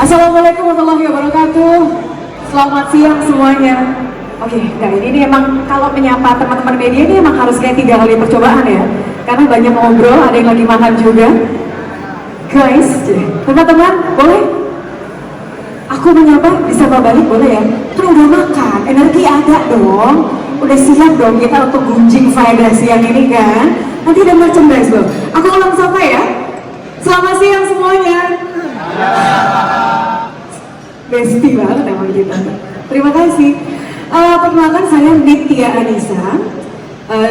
Assalamualaikum warahmatullahi wabarakatuh. Selamat siang semuanya. Oke, nah ini emang kalau menyapa teman-teman media ini emang harus kayak 3 kali percobaan ya. Karena banyak ngobrol, ada yang lagi makan juga. Guys, teman-teman, boleh? Aku menyapa, disapa balik boleh ya? Kan udah makan, energi ada dong. Udah siap dong kita untuk gunjing faedah siang ini kan? Nanti ada merchandise loh. Aku ulang sapa ya. Selamat siang semuanya. Besti banget emang kita. Terima kasih. Perkenalkan saya Nitya Anissa.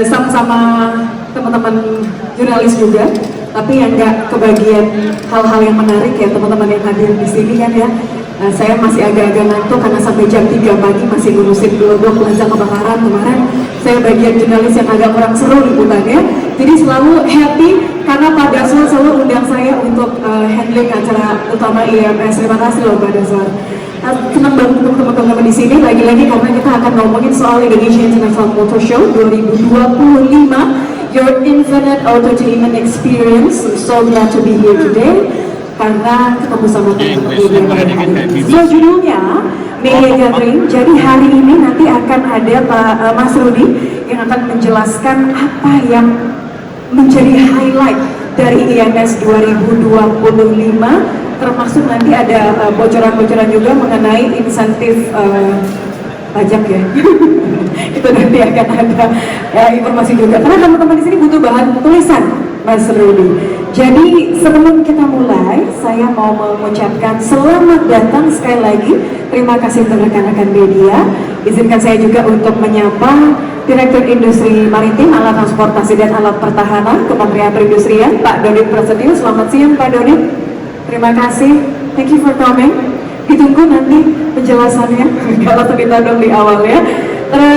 Sama-sama teman-teman jurnalis juga. Tapi yang nggak kebagian hal-hal yang menarik ya teman-teman yang hadir di sini kan ya. Saya masih agak-agak ngantuk karena sampai jam 3 pagi masih ngurusin gelodok lensa kebakaran kemarin. Saya bagian jurnalis yang agak kurang seru liputannya. Jadi selalu happy karena Pak Daswar selalu undang saya untuk handling acara utama IMS. Terima kasih loh Pak Daswar. Senang banget untuk teman-teman di sini lagi-lagi karena kita akan ngomongin soal Indonesia International Motor Show 2025. Your infinite entertainment experience. So glad to be here today. Karena ketemu sama teman-teman media. Judulnya Media Gathering. Jadi hari ini nanti akan ada Pak Mas Rudi yang akan menjelaskan apa yang menjadi highlight dari IMS 2025, termasuk nanti ada bocoran-bocoran juga mengenai insentif pajak ya. Itu nanti akan ada informasi juga. Karena teman-teman di sini butuh bahan tulisan, Mas Rudi. Jadi sebelum kita mulai, saya mau mengucapkan selamat datang sekali lagi. Terima kasih untuk rekan-rekan media. Izinkan saya juga untuk menyapa Direktur Industri Maritim, Alat Transportasi dan Alat Pertahanan, Kementerian Perindustrian, Pak Dodit Prasetyo. Selamat siang Pak Dodit. Terima kasih. Thank you for coming. Ditunggu nanti penjelasannya kalau kita dong di awal ya.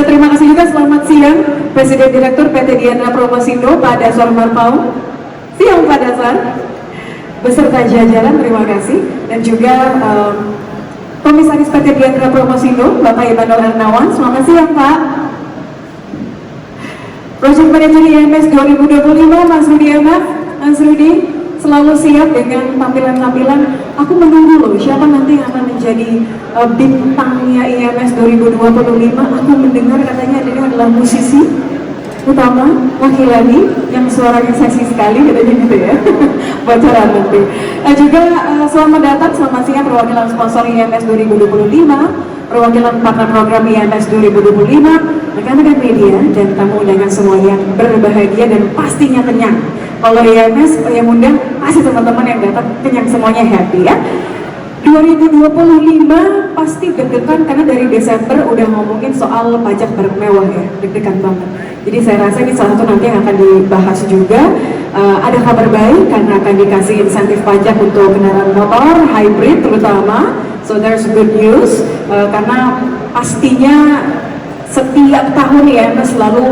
Terima kasih juga selamat siang Presiden Direktur PT Diandra Promosindo Pak Daswar Marpau. Siang Pak Daswar beserta jajaran, terima kasih. Dan juga Komisaris PT Diandra Promosindo Bapak Imanul Ernawan. Selamat siang Pak. Project Manager IMS 2025 Mas Rudi Ahmad. Mas Rudi selalu siap dengan tampilan-tampilan. Aku menunggu loh siapa nanti yang akan menjadi bintangnya IMS 2025. Aku mendengar katanya ini adalah musisi utama laki-laki yang suaranya seksi sekali katanya gitu ya. Bocoran nanti. Juga selamat datang, selamat siang perwakilan sponsor IMS 2025, perwakilan partner program IMS 2025, rekan-rekan media dan tamu undangan semua yang berbahagia dan pastinya kenyang. Kalau IMS yang undang pasti teman-teman yang datang kenyang semuanya happy ya. 2025 pasti deg-degan karena dari Desember udah ngomongin soal pajak barang mewah ya, deg-degan banget. Jadi saya rasa ini salah satu nanti yang akan dibahas juga. Ada kabar baik karena akan dikasih insentif pajak untuk kendaraan motor, hybrid terutama. So there's good news karena pastinya setiap tahun ya selalu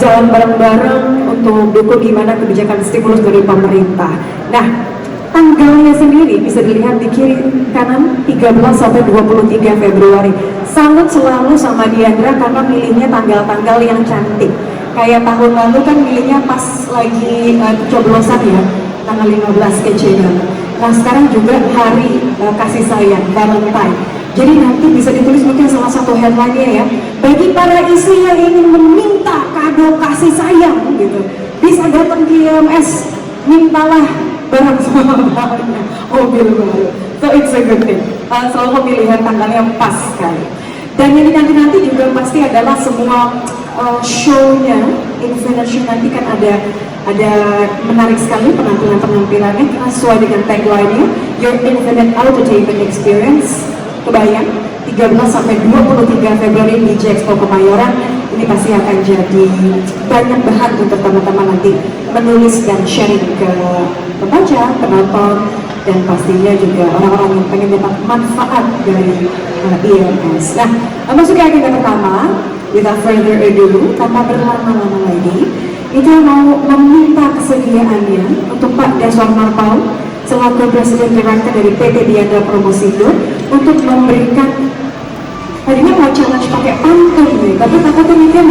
jalan bareng-bareng untuk dukung gimana kebijakan stimulus dari pemerintah. Nah, tanggalnya sendiri bisa dilihat di kiri kanan 13 sampai 23 Februari. Salut selalu sama Diandra karena milihnya tanggal-tanggal yang cantik. Kayak tahun lalu kan milihnya pas lagi coblosan ya, tanggal 15 kece banget. Nah sekarang juga hari kasih sayang, Valentine. Jadi nanti bisa ditulis mungkin salah satu headline-nya ya. Bagi para istri yang ingin meminta kado kasih sayang gitu, bisa datang ke IMS, mintalah barang semua mobil baru. So it's a good thing. Selalu pemilihan tanggal yang pas sekali. Dan yang nanti juga pasti adalah semua show-nya Infinite Show nanti kan ada menarik sekali penampilannya karena sesuai dengan tagline-nya Your Infinite Entertainment Experience. Kebayang 13 sampai 23 Februari di Expo Kemayoran. Ini pasti akan jadi banyak bahan untuk teman-teman nanti menulis dan sharing ke pembaca, penonton, dan pastinya juga orang-orang yang pengen dapat manfaat dari IMS. Nah, masuk ke agenda pertama, without further ado, tanpa berlama-lama lagi, kita mau meminta kesediaannya untuk Pak Daswar Marpau selaku Presiden Direktur dari PT Diandra Promosindo untuk memberikan, tadinya mau challenge pakai pantun nih, tapi takutnya mikir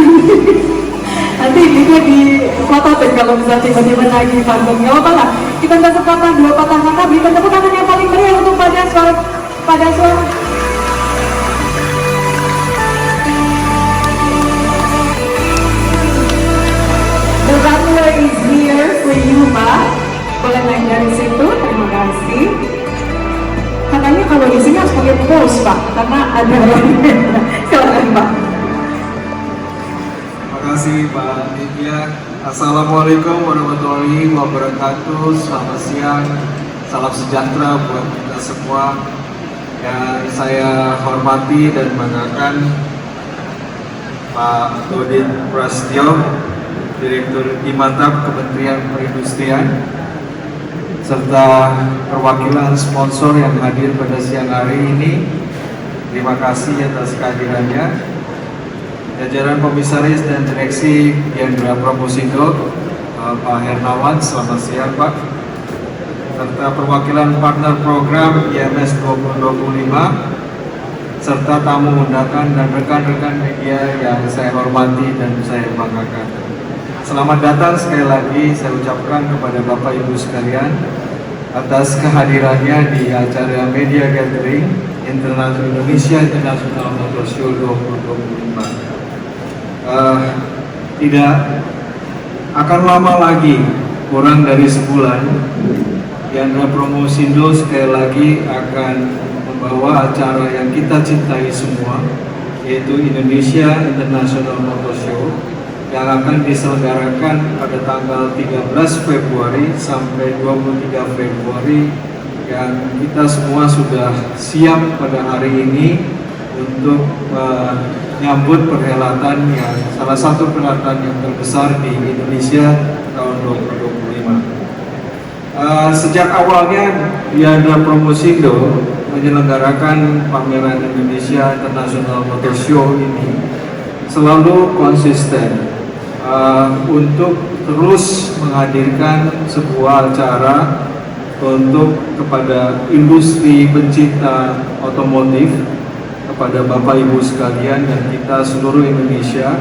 nanti juga di fotoin kalau bisa tiba-tiba lagi pantun. Gak apa-apa lah, kita nggak sepatah dua patah kata, berikan tepuk tangan yang paling meriah untuk Pak Daswar kasih. Katanya kalau di sini harus pakai pose Pak, karena ada lainnya. Silakan Pak. Terima kasih Pak Nitya. Assalamualaikum warahmatullahi wabarakatuh. Selamat siang, salam sejahtera buat kita semua. Yang saya hormati dan banggakan Pak Dodin Prasetyo, Direktur Imantap Kementerian Perindustrian, serta perwakilan sponsor yang hadir pada siang hari ini. Terima kasih atas kehadirannya. Jajaran Komisaris dan Direksi Diandra Promosindo, Pak Hernawan, selamat siang Pak. Serta perwakilan partner program IMS 2025, serta tamu undangan dan rekan-rekan media yang saya hormati dan saya banggakan. Selamat datang sekali lagi saya ucapkan kepada Bapak Ibu sekalian atas kehadirannya di acara Media Gathering Indonesia International Motor Show 2025. Tidak akan lama lagi, kurang dari sebulan, Diandra Promosindo sekali lagi akan membawa acara yang kita cintai semua, yaitu Indonesia International Motor Show, yang akan diselenggarakan pada tanggal 13 Februari sampai 23 Februari, yang kita semua sudah siap pada hari ini untuk menyambut perhelatan yang salah satu perhelatan yang terbesar di Indonesia tahun 2025. Sejak awalnya Diandra Promosindo menyelenggarakan pameran Indonesia International Motor Show ini selalu konsisten untuk terus menghadirkan sebuah acara untuk kepada industri pencinta otomotif, kepada Bapak Ibu sekalian dan kita seluruh Indonesia,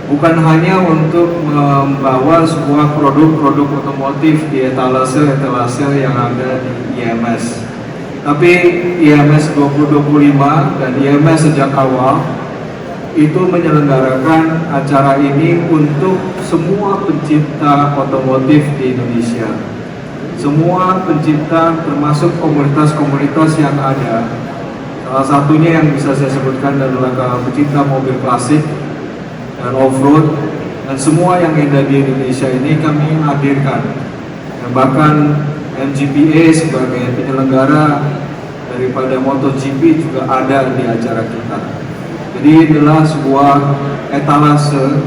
bukan hanya untuk membawa sebuah produk-produk otomotif di etalase-etalase yang ada di IMS, tapi IMS 2025 dan IMS sejak awal itu menyelenggarakan acara ini untuk semua pencinta otomotif di Indonesia. Semua pencinta, termasuk komunitas-komunitas yang ada. Salah satunya yang bisa saya sebutkan adalah pencinta mobil klasik dan off-road, dan semua yang ada di Indonesia ini kami hadirkan. Dan bahkan MGPA sebagai penyelenggara daripada MotoGP juga ada di acara kita. Jadi inilah sebuah etalase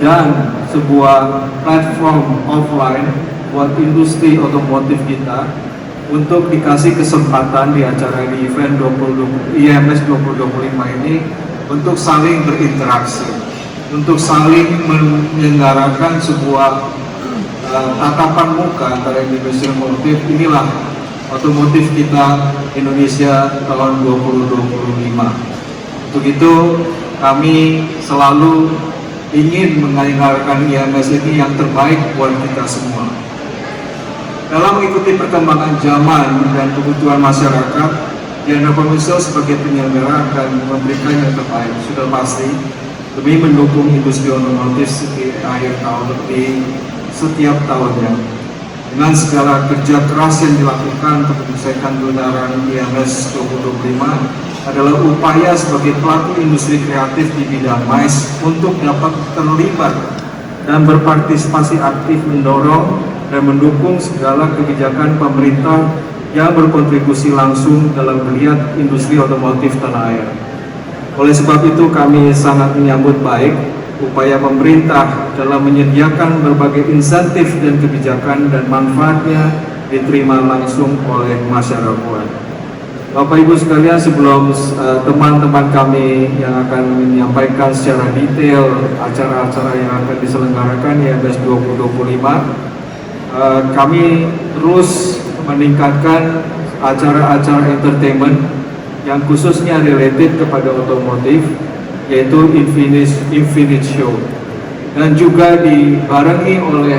dan sebuah platform offline buat industri otomotif kita untuk dikasih kesempatan di acara di event IMS 2025 ini untuk saling berinteraksi, untuk saling menyelenggarakan sebuah tatapan muka antara industri otomotif. Inilah otomotif kita Indonesia tahun 2025. Untuk itu kami selalu ingin menyelenggarakan IMS ini yang terbaik buat kita semua. Dalam mengikuti perkembangan zaman dan kebutuhan masyarakat, Diandra Promosindo sebagai penyelenggara akan memberikan yang terbaik, sudah pasti, demi mendukung industri otomotif di akhir tahun di setiap tahunnya. Dengan segala kerja keras yang dilakukan untuk menyelesaikan gelaran IMS 2025 adalah upaya sebagai pelaku industri kreatif di bidang MICE untuk dapat terlibat dan berpartisipasi aktif mendorong dan mendukung segala kebijakan pemerintah yang berkontribusi langsung dalam melihat industri otomotif tanah air. Oleh sebab itu kami sangat menyambut baik upaya pemerintah dalam menyediakan berbagai insentif dan kebijakan dan manfaatnya diterima langsung oleh masyarakat. Bapak Ibu sekalian, sebelum teman-teman kami yang akan menyampaikan secara detail acara-acara yang akan diselenggarakan IMS 2025, kami terus meningkatkan acara-acara entertainment yang khususnya related kepada otomotif, yaitu Infinite Show, dan juga dibarengi oleh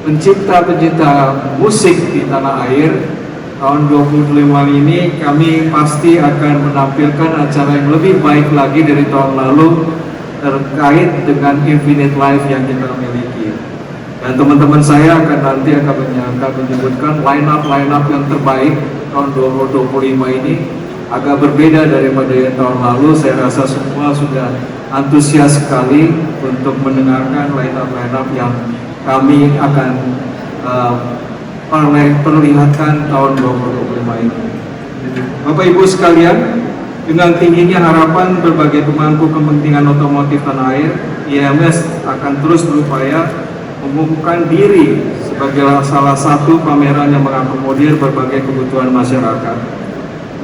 pencipta-pencipta musik di tanah air. Tahun 2025 ini kami pasti akan menampilkan acara yang lebih baik lagi dari tahun lalu terkait dengan Infinite Life yang kita miliki. Dan teman-teman saya nanti akan menyebutkan line up yang terbaik tahun 2025 ini agak berbeda daripada yang tahun lalu. Saya rasa semua sudah antusias sekali untuk mendengarkan line up yang kami akan perlihatkan tahun 2025 ini. Bapak Ibu sekalian, dengan tingginya harapan berbagai pemangku kepentingan otomotif tanah air, IMS akan terus berupaya membukukan diri sebagai salah satu pameran yang mengakomodir berbagai kebutuhan masyarakat,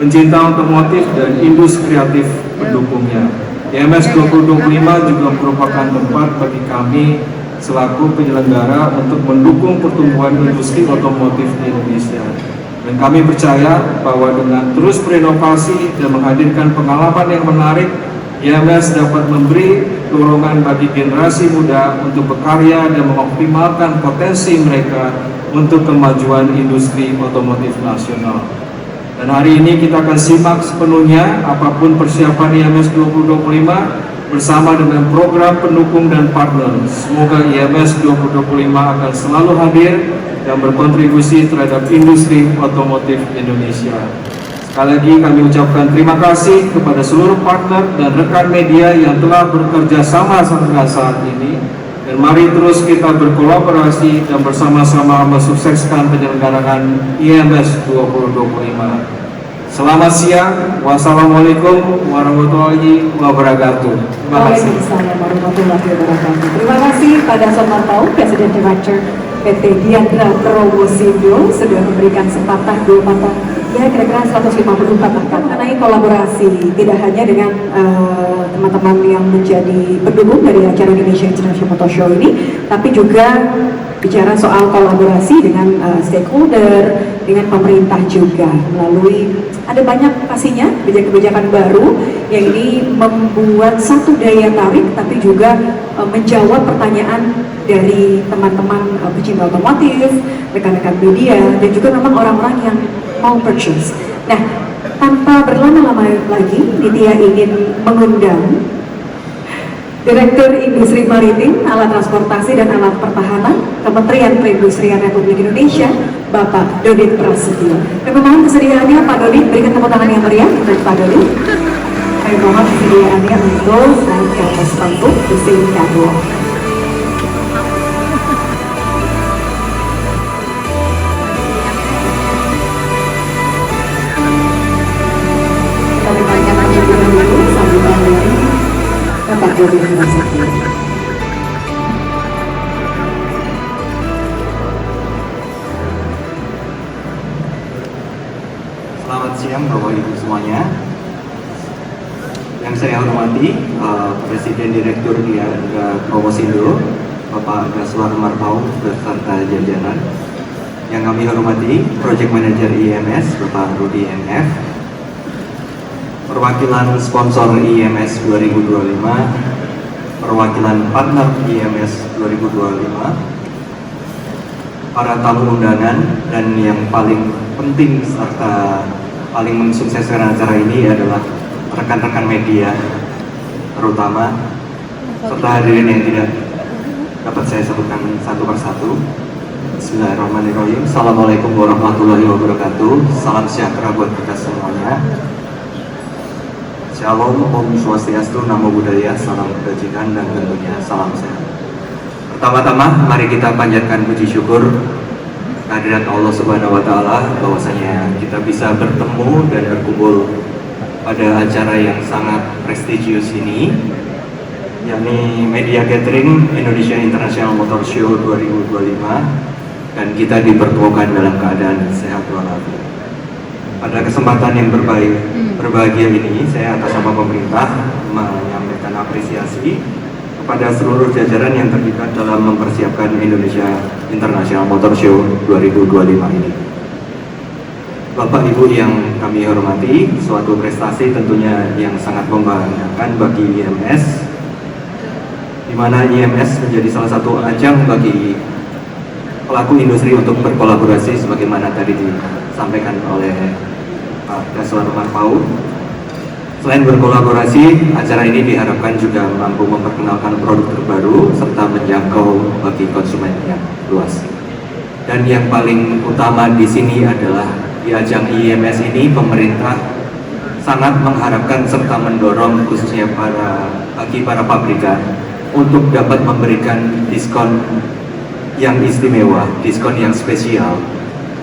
pencinta otomotif dan industri kreatif pendukungnya. IMS 2025 juga merupakan tempat bagi kami selaku penyelenggara untuk mendukung pertumbuhan industri otomotif di Indonesia. Dan kami percaya bahwa dengan terus berinovasi dan menghadirkan pengalaman yang menarik, IMS dapat memberi dorongan bagi generasi muda untuk berkarya dan mengoptimalkan potensi mereka untuk kemajuan industri otomotif nasional. Dan hari ini kita akan simak sepenuhnya apapun persiapan IMS 2025 bersama dengan program pendukung dan partner. Semoga IMS 2025 akan selalu hadir dan berkontribusi terhadap industri otomotif Indonesia. Sekali lagi kami ucapkan terima kasih kepada seluruh partner dan rekan media yang telah bekerja sama hingga saat ini. Dan mari terus kita berkolaborasi dan bersama-sama mensukseskan penyelenggaraan IMS 2025. Selamat siang, wassalamualaikum warahmatullahi wabarakatuh. Terima kasih. Waalaikumsalam warahmatullahi wabarakatuh. Terima kasih pada Sonar Pau, Presiden Director PT Diandra Promosindo sudah memberikan kesempatan 2 patah, ya kira-kira 154 bahkan mengenai kolaborasi tidak hanya dengan teman-teman yang menjadi pendukung dari acara Indonesia International Motor Show ini, tapi juga bicara soal kolaborasi dengan stakeholder, dengan pemerintah juga melalui ada banyak pastinya kebijakan baru yang ini membuat satu daya tarik tapi juga menjawab pertanyaan dari teman-teman pecinta otomotif, rekan-rekan media dan juga memang orang-orang yang mau purchase. Nah, tanpa berlama-lama lagi, Nitya ingin mengundang Direktur Industri Maritim, Alat Transportasi dan Alat Pertahanan, Kementerian Perindustrian Republik Indonesia, Bapak Dodit Prasetyo. Kami mohon kesediaannya Pak Dodit, berikan tepuk tangan yang meriah untuk Pak Dodit. Kami mohon kesediaannya untuk naik ke atas panggung mesin catwalk. Kami berikan dulu sambutan dari Bapak Dodit Prasetyo. Selamat siang Bapak Ibu semuanya. Yang saya hormati Presiden Direktur Diandra Promosindo, Bapak Gaswar Marpau beserta jajaran. Yang kami hormati Project Manager IMS Bapak Rudi MF, perwakilan sponsor IMS 2025, perwakilan partner IMS 2025, para tamu undangan, dan yang paling penting serta paling mensukseskan acara ini adalah rekan-rekan media, terutama serta hadirin yang tidak dapat saya sebutkan satu persatu. Bismillahirrahmanirrahim. Assalamualaikum warahmatullahi wabarakatuh. Salam sejahtera buat kita semuanya. Shalom, Om Swastiastu, Namo Buddhaya, salam kebajikan dan tentunya salam sehat. Pertama-tama, mari kita panjatkan puji syukur kehadirat Allah Subhanahu wa Ta'ala bahwasanya kita bisa bertemu dan berkumpul pada acara yang sangat prestisius ini, yakni Media Gathering Indonesia International Motor Show 2025, dan kita dipertemukan dalam keadaan sehat walafiat. Pada kesempatan yang berbahagia ini, saya atas nama pemerintah menyampaikan apresiasi kepada seluruh jajaran yang terlibat dalam mempersiapkan Indonesia International Motor Show 2025 ini. Bapak Ibu yang kami hormati, suatu prestasi tentunya yang sangat membanggakan bagi IMS, di mana IMS menjadi salah satu ajang bagi pelaku industri untuk berkolaborasi sebagaimana tadi disampaikan oleh Pak Gaswar Marpau. Selain berkolaborasi, acara ini diharapkan juga mampu memperkenalkan produk terbaru serta menjangkau bagi konsumen yang luas. Dan yang paling utama di sini adalah di ajang IIMS ini pemerintah sangat mengharapkan serta mendorong khususnya bagi para pabrikan untuk dapat memberikan diskon yang istimewa, diskon yang spesial,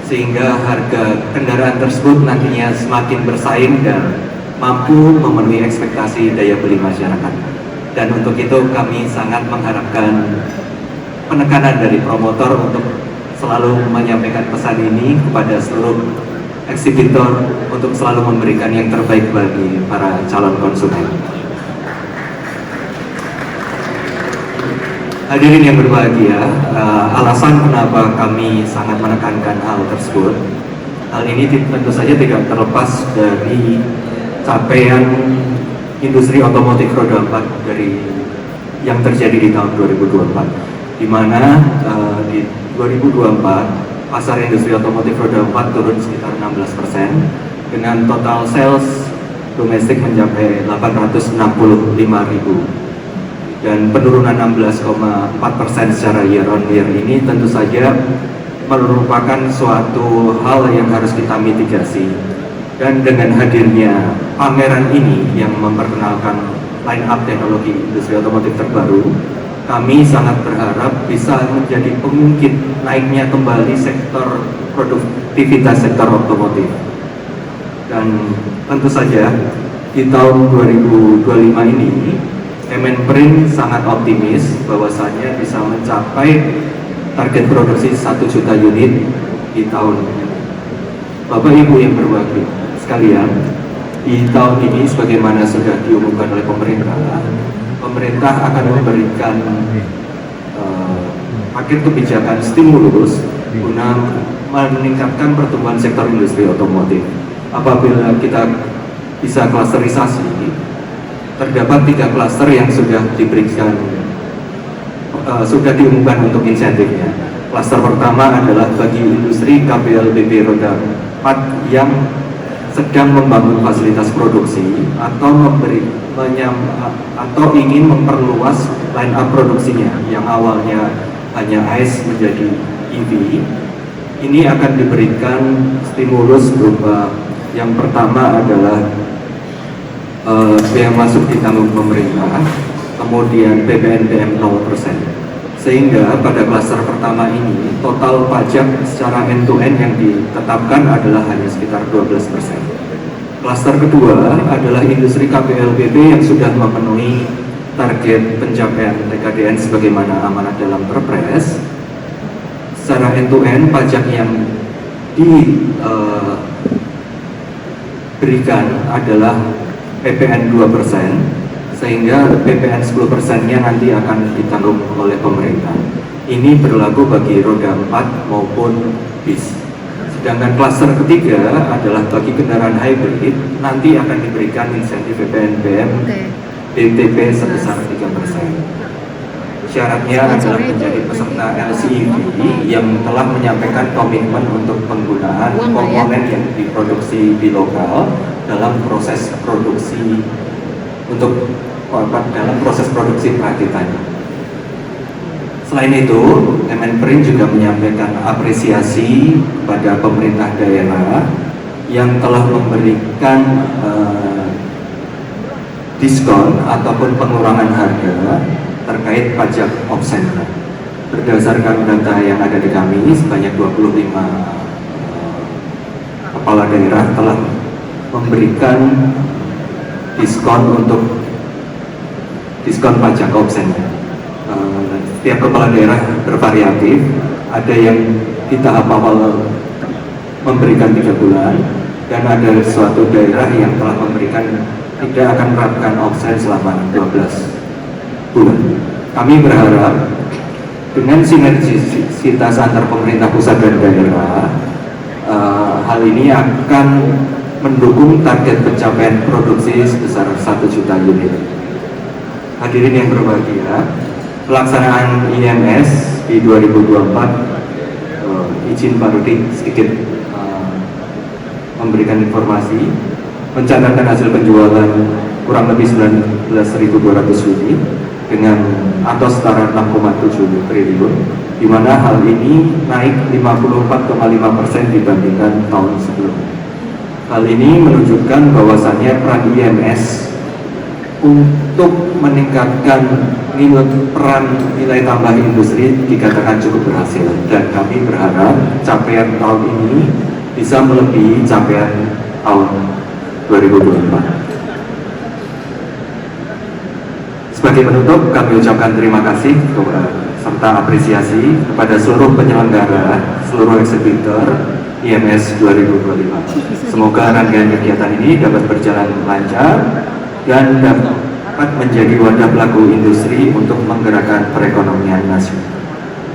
sehingga harga kendaraan tersebut nantinya semakin bersaing dan mampu memenuhi ekspektasi daya beli masyarakat. Dan untuk itu kami sangat mengharapkan penekanan dari promotor untuk selalu menyampaikan pesan ini kepada seluruh eksibitor untuk selalu memberikan yang terbaik bagi para calon konsumen. Hadirin yang berbahagia, alasan kenapa kami sangat menekankan hal tersebut, hal ini tentu saja tidak terlepas dari capaian industri otomotif roda 4 dari yang terjadi di tahun 2024, di mana di 2024 pasar industri otomotif roda 4 turun sekitar 16% dengan total sales domestik mencapai 865.000 dan penurunan 16,4% secara year on year ini tentu saja merupakan suatu hal yang harus kita mitigasi. Dan dengan hadirnya pameran ini yang memperkenalkan line up teknologi industri otomotif terbaru, kami sangat berharap bisa menjadi pengungkit naiknya kembali sektor produktivitas sektor otomotif. Dan tentu saja di tahun 2025 ini Kemenperin sangat optimis bahwasanya bisa mencapai target produksi 1 juta unit di tahun ini. Bapak Ibu yang berbahagia sekalian, di tahun ini sebagaimana sudah diumumkan oleh pemerintah akan memberikan paket kebijakan stimulus guna meningkatkan pertumbuhan sektor industri otomotif. Apabila kita bisa klasterisasi, terdapat 3 klaster yang sudah diberikan, sudah diumumkan untuk insentifnya. Klaster pertama adalah bagi industri KPLBB roda 4 yang sedang membangun fasilitas produksi atau atau ingin memperluas line up produksinya yang awalnya hanya ICE menjadi EV. Ini akan diberikan stimulus berupa yang pertama adalah biaya masuk ditanggung pemerintah, kemudian PPNBM 0%. Sehingga pada klaster pertama ini total pajak secara end-to-end yang ditetapkan adalah hanya sekitar 12%. Klaster kedua adalah industri KPLBB yang sudah memenuhi target pencapaian TKDN sebagaimana amanat dalam Perpres. Secara end-to-end pajak yang diberikan adalah PPN 2%. Sehingga PPN 10%-nya nanti akan ditanggung oleh pemerintah. Ini berlaku bagi roda 4 maupun bis. Sedangkan klaster ketiga adalah bagi kendaraan hybrid, nanti akan diberikan insentif PPNBM BTP sebesar 3%. Syaratnya adalah menjadi peserta LCEV yang telah menyampaikan komitmen untuk penggunaan komponen yang diproduksi di lokal dalam proses produksi dalam proses produksi perakitannya. Selain itu, Kemenperin juga menyampaikan apresiasi kepada pemerintah daerah yang telah memberikan diskon ataupun pengurangan harga terkait pajak offset. Berdasarkan data yang ada di kami, sebanyak 25 kepala daerah telah memberikan diskon untuk diskon pajak offsetnya. Setiap kepala daerah bervariatif, ada yang di tahap awal memberikan 3 bulan, dan ada suatu daerah yang telah memberikan tidak akan menerapkan offset selama 12 bulan. Kami berharap dengan sinergisitas antar pemerintah pusat dan daerah, hal ini akan mendukung target pencapaian produksi sebesar 1 juta unit. Hadirin yang berbahagia, pelaksanaan IIMS di 2024, izin Pak Rudi sedikit memberikan informasi mencatatkan hasil penjualan kurang lebih 19.200 unit dengan atau setara 6,7 triliun, di mana hal ini naik 54,5% dibandingkan tahun sebelumnya. Hal ini menunjukkan bahwasannya peran IMS untuk meningkatkan peran nilai tambah industri dikatakan cukup berhasil, dan kami berharap capaian tahun ini bisa melebihi capaian tahun 2024. Sebagai penutup, kami ucapkan terima kasih serta apresiasi kepada seluruh penyelenggara, seluruh eksekutor IMS 2025. Semoga rangkaian kegiatan ini dapat berjalan lancar dan dapat menjadi wadah pelaku industri untuk menggerakkan perekonomian nasional.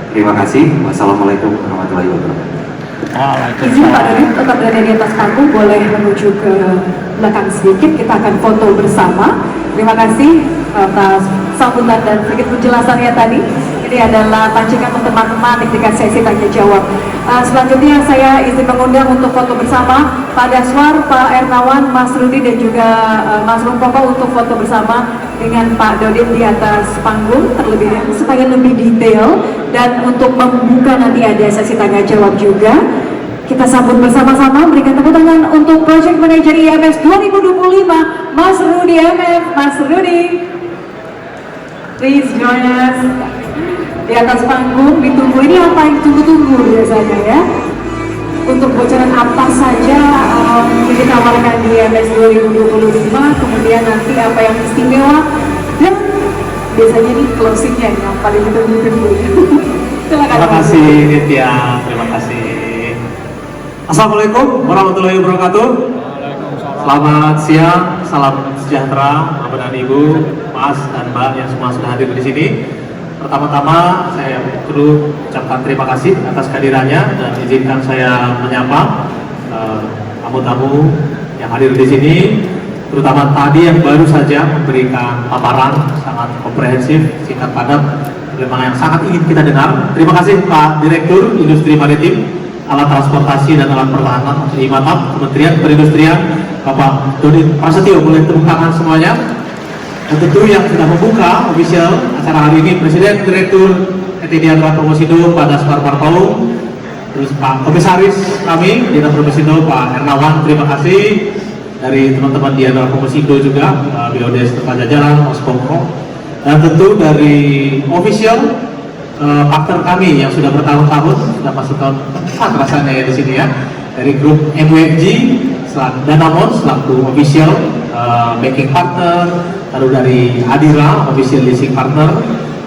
Terima kasih. Wassalamualaikum warahmatullahi wabarakatuh. Izin Pak Dodi tetap berada di atas panggung, boleh menuju ke belakang sedikit, kita akan foto bersama. Terima kasih atas sambutan dan sedikit penjelasannya tadi. Ini adalah pancingan untuk teman-teman ketika sesi tanya jawab. Selanjutnya saya izin mengundang untuk foto bersama Pak Daswar, Pak Ernawan, Mas Rudi dan juga Mas Rumpoko untuk foto bersama dengan Pak Dodi di atas panggung terlebih dahulu supaya lebih detail, dan untuk membuka nanti ada sesi tanya jawab juga. Kita sambut bersama-sama, berikan tepuk tangan untuk Project Manager IMS 2025, Mas Rudi MF. Mas Rudi, please join us di atas panggung. Ditunggu, ini apa yang ditunggu-tunggu biasanya ya, untuk bocoran apa saja yang ditawarkan di IMS 2025, kemudian nanti apa yang istimewa, dan biasanya ini closingnya yang paling ditunggu-tunggu. Silakan. Terima kasih Nitya, terima kasih. Assalamualaikum warahmatullahi wabarakatuh. Selamat siang, salam sejahtera Bapak dan Ibu, Mas dan Mbak yang semua sudah hadir di sini. Pertama-tama saya perlu ucapkan terima kasih atas kehadirannya, dan izinkan saya menyapa tamu-tamu yang hadir di sini, terutama tadi yang baru saja memberikan paparan sangat komprehensif, singkat padat, bagaimana yang sangat ingin kita dengar. Terima kasih Pak Direktur Industri Maritim, Alat Transportasi dan Alat Pertahanan atau IMATAP, Kementerian Perindustrian, Bapak Dodi Prasetyo. Boleh tepuk tangan semuanya. Dan tentu yang sudah membuka official acara hari ini, Presiden Direktur PT Diandra Promosindo, Pak Daswar Parpaung, terus Pak Komisaris kami Diandra Promosindo, Pak Ernawan. Terima kasih dari teman-teman Diandra Promosindo juga, BODes Tempat Jajaran, Mas Kongko, dan tentu dari official partner kami yang sudah bertahun-tahun, sudah masuk tahun keempat rasanya ya di sini ya, dari grup MWFG, Danamon selaku official backing partner, lalu dari Adira official leasing partner,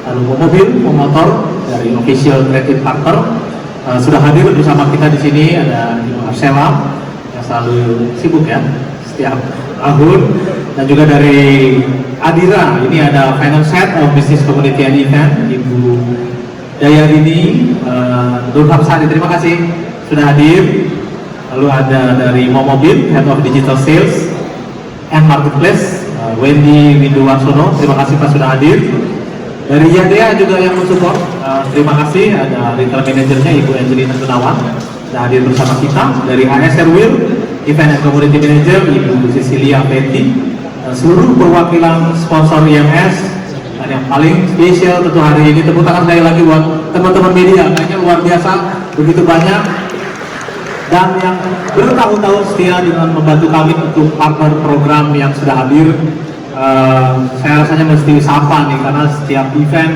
lalu mobil, motor dari official trading partner. Sudah hadir bersama kita di sini ada Ibu Arsela yang selalu sibuk ya setiap tahun, dan juga dari Adira ini ada Finance Head of Business Community and Event, Ibu Dayarini Nurhapsari. Terima kasih sudah hadir. Lalu ada dari Momobil, Head of Digital Sales and Marketplace, Wendy Winduwarsono. Terima kasih Pak sudah hadir. Dari Yadea juga yang mensupport, terima kasih. Ada Retail Managernya Ibu Angelina Gunawan sudah hadir bersama kita. Dari ASR Will, Event and Community Manager Ibu Cecilia Betty. Seluruh perwakilan sponsor IMS. Dan yang paling spesial tentu hari ini, tepuk tangan sekali lagi buat teman-teman media, kayaknya luar biasa, begitu banyak, dan yang bertahun-tahun setia dengan membantu kami untuk partner program yang sudah hadir. Saya rasanya mesti sapa nih, karena setiap event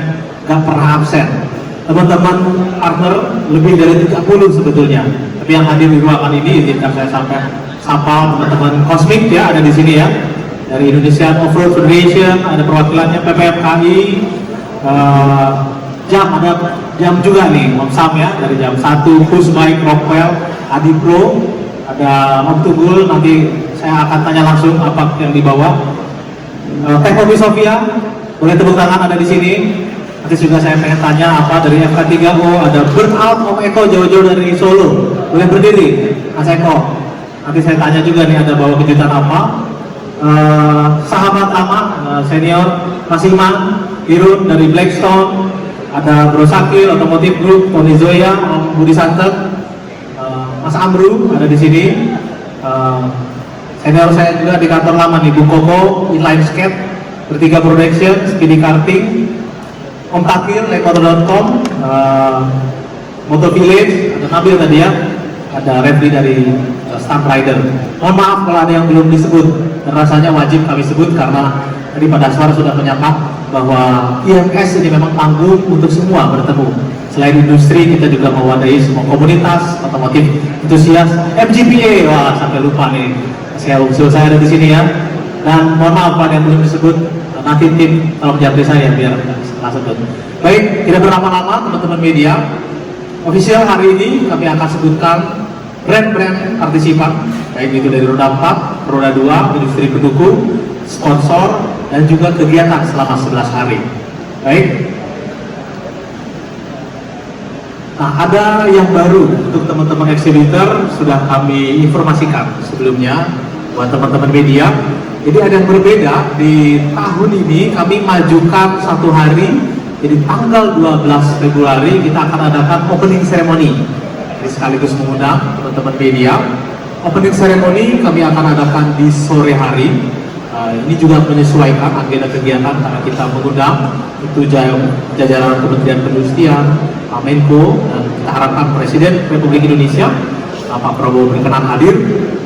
gak pernah absen. Teman-teman partner lebih dari 30 sebetulnya, tapi yang hadir di ruangan ini izinkan saya sampai sapa teman-teman Cosmic ya, ada di sini ya. Dari Indonesian Off-Road Federation, ada perwakilannya PPFKI, ada jam juga nih, Om Sam ya, dari jam 1, Pusbike, Rockwell, Adipro, ada Om Tunggul, nanti saya akan tanya langsung apa yang dibawa. Teknomi Sofia, boleh tepuk tangan ada di sini. Nanti juga saya pengen tanya apa dari FK3O, ada Burnout Om Eko jauh-jauh dari Solo, boleh berdiri, Mas Eko. Nanti saya tanya juga nih ada bawa kejutan apa. Sahabat lama senior Mas Iman Irun dari Blackstone, ada Bro Sakil Otomotif Group, Tony Zoya, Om Budi Santet, Mas Amru ada di sini, Senior saya juga di kantor lama nih, Bung Koko, Inline Skate, Bertiga Production, Speedy Karting, Om Takir, Lekoto.com, Moto Village, ada Nabil tadi ya, ada Refli dari Stunt Rider. Mohon maaf kalau ada yang belum disebut, dan rasanya wajib kami sebut karena tadi Pak Daswar sudah menyapa bahwa IMS ini memang tangguh untuk semua bertemu. Selain industri, kita juga mewadahi semua komunitas otomotif entusias MGPA. Wah, sampai lupa nih, saya usul saya ada di sini ya. Dan mohon maaf Pak yang belum disebut, nanti tim tolong japri saya biar salah sebut. Baik, tidak berlama-lama teman-teman media. Official hari ini kami akan sebutkan brand-brand partisipan, baik itu dari roda 4, roda 2, industri pendukung, sponsor, dan juga kegiatan selama 11 hari. Baik. Nah, ada yang baru untuk teman-teman exhibitor sudah kami informasikan sebelumnya buat teman-teman media. Jadi ada yang berbeda di tahun ini, kami majukan satu hari. Jadi tanggal 12 Februari kita akan adakan opening ceremony. Jadi sekaligus mengundang teman-teman media. Opening ceremony kami akan adakan di sore hari. Ini juga menyesuaikan agenda kegiatan karena kita mengundang itu jajaran Kementerian Perindustrian, Pak Menko, dan kita harapkan Presiden Republik Indonesia, Pak Prabowo berkenan hadir.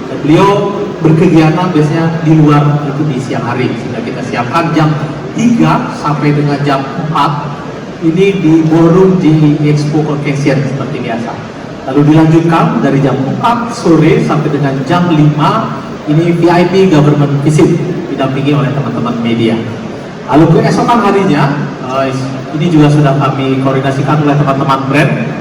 Dan beliau berkegiatan biasanya di luar itu di siang hari. Sudah kita siapkan jam 3 sampai dengan jam 4 ini di ballroom di Expo Convention seperti biasa. Lalu dilanjutkan dari jam 4 sore sampai dengan jam 5 ini VIP government visit didampingi oleh teman-teman media. Lalu keesokan harinya ini juga sudah kami koordinasikan oleh teman-teman brand,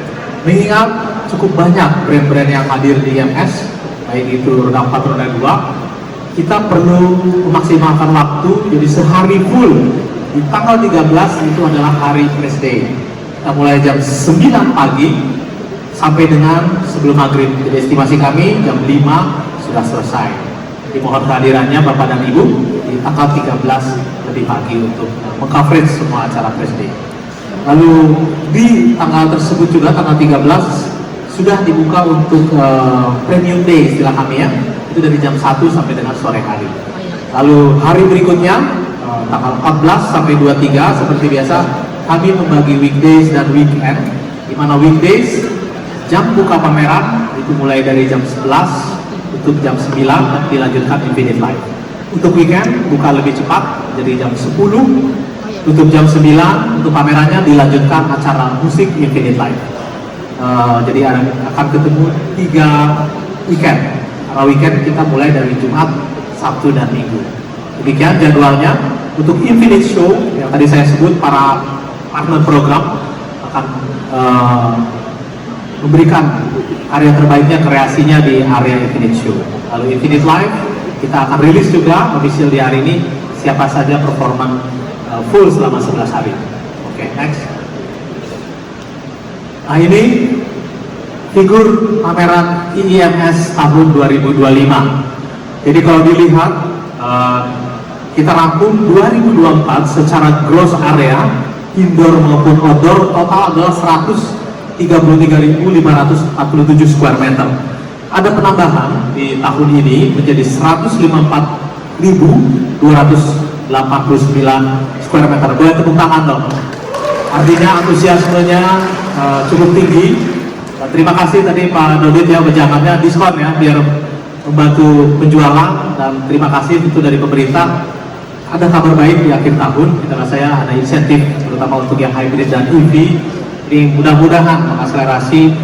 mengingat cukup banyak brand-brand yang hadir di IMS, baik itu roda 4, roda 2. Kita perlu memaksimalkan waktu, jadi sehari full di tanggal 13 itu adalah hari press day. Kita mulai jam 9 pagi sampai dengan sebelum maghrib. Jadi estimasi kami jam 5 sudah selesai. Jadi mohon kehadirannya Bapak dan Ibu di tanggal 13 lebih pagi untuk meng-coverage semua acara press day. Lalu di tanggal tersebut juga tanggal 13 sudah dibuka untuk premium day istilah kami ya. Itu dari jam 1 sampai dengan sore hari. Lalu hari berikutnya tanggal 14 sampai 23 seperti biasa kami membagi weekdays dan weekend, di mana weekdays jam buka pameran itu mulai dari jam 11 tutup jam 9 dan dilanjutkan Infinite Live. Untuk weekend buka lebih cepat jadi jam 10 tutup jam 9, untuk pamerannya dilanjutkan acara musik Infinite Live. Jadi akan ketemu 3 weekend. Karena weekend kita mulai dari Jumat, Sabtu, dan Minggu. Demikian jadwalnya. Untuk Infinite Show yang tadi saya sebut, para partner program akan memberikan area terbaiknya, kreasinya di area Infinite Show. Lalu Infinite Live kita akan rilis juga official di hari ini siapa saja performan full selama 11 hari. Oke, next. Nah, ini figur pameran IIMS tahun 2025. Jadi kalau dilihat kita rangkum 2024 secara gross area indoor maupun outdoor total adalah 133.547 square meter. Ada penambahan di tahun ini menjadi 154.289 square meter. Boleh tepuk tangan dong. Artinya antusiasmenya cukup tinggi. Terima kasih tadi Pak Dodit ya, pejabatnya diskon ya biar membantu penjualan, dan terima kasih itu dari pemerintah. Ada kabar baik di akhir tahun, kita saya ada insentif terutama untuk yang hybrid dan EV. Ini mudah-mudahan mengakselerasi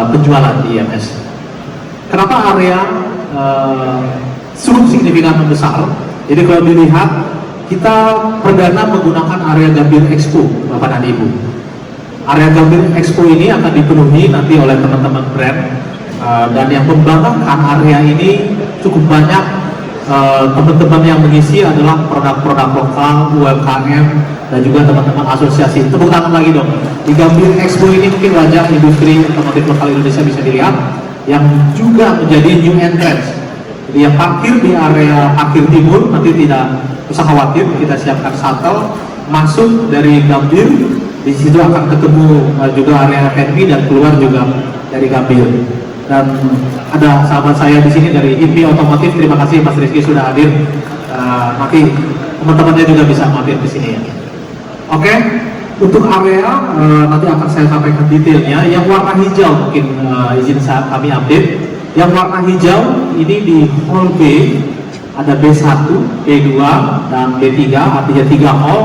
penjualan di IMS. Kenapa area cukup signifikan besar? Jadi kalau dilihat kita perdana menggunakan area Gambir Expo, Bapak dan Ibu. Area Gambir Expo ini akan dipenuhi nanti oleh teman-teman brand, dan yang membanggakan area ini cukup banyak teman-teman yang mengisi adalah produk-produk lokal, UMKM, dan juga teman-teman asosiasi. Tepuk tangan lagi dong. Di Gambir Expo ini mungkin wajah industri otomotif lokal Indonesia bisa dilihat, yang juga menjadi new entrance. Jadi yang parkir di area parkir timur nanti tidak usah khawatir, kita siapkan shuttle masuk dari Gambir. Di situ akan ketemu juga area F&B dan keluar juga dari Gambir. dan ada sahabat saya di sini dari IP Otomotif. Terima kasih Mas Rizky sudah hadir. Nanti teman-temannya juga bisa mampir di sini ya. Oke, untuk area nanti akan saya sampaikan detailnya. Yang warna hijau mungkin izin kami update. Yang warna hijau ini di hall B ada B1, B2, dan B3, artinya 3 hall.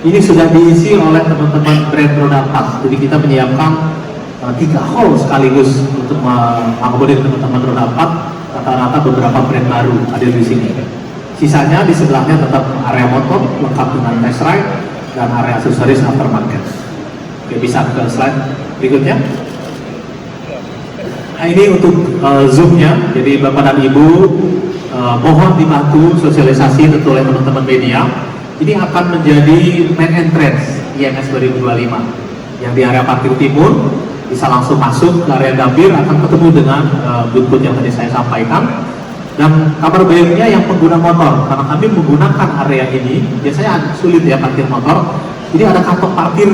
Ini sudah diisi oleh teman-teman brand roda 4. Jadi kita menyiapkan 3 hall sekaligus untuk mengakomodir teman-teman roda 4. Rata-rata beberapa brand baru hadir di sini. Sisanya di sebelahnya tetap area motor lengkap dengan test ride dan area aksesoris aftermarket. Oke, bisa ke slide berikutnya. Nah, ini untuk zoomnya. Jadi Bapak dan Ibu mohon dibantu sosialisasi tentu oleh teman-teman media. Ini akan menjadi main entrance IMS 2025 yang di area parkir timur. Bisa langsung masuk ke area Gambir, akan ketemu dengan booth yang tadi saya sampaikan. Dan kabar baiknya yang pengguna motor, karena kami menggunakan area ini biasanya agak sulit ya parkir motor. Jadi ada kantong parkir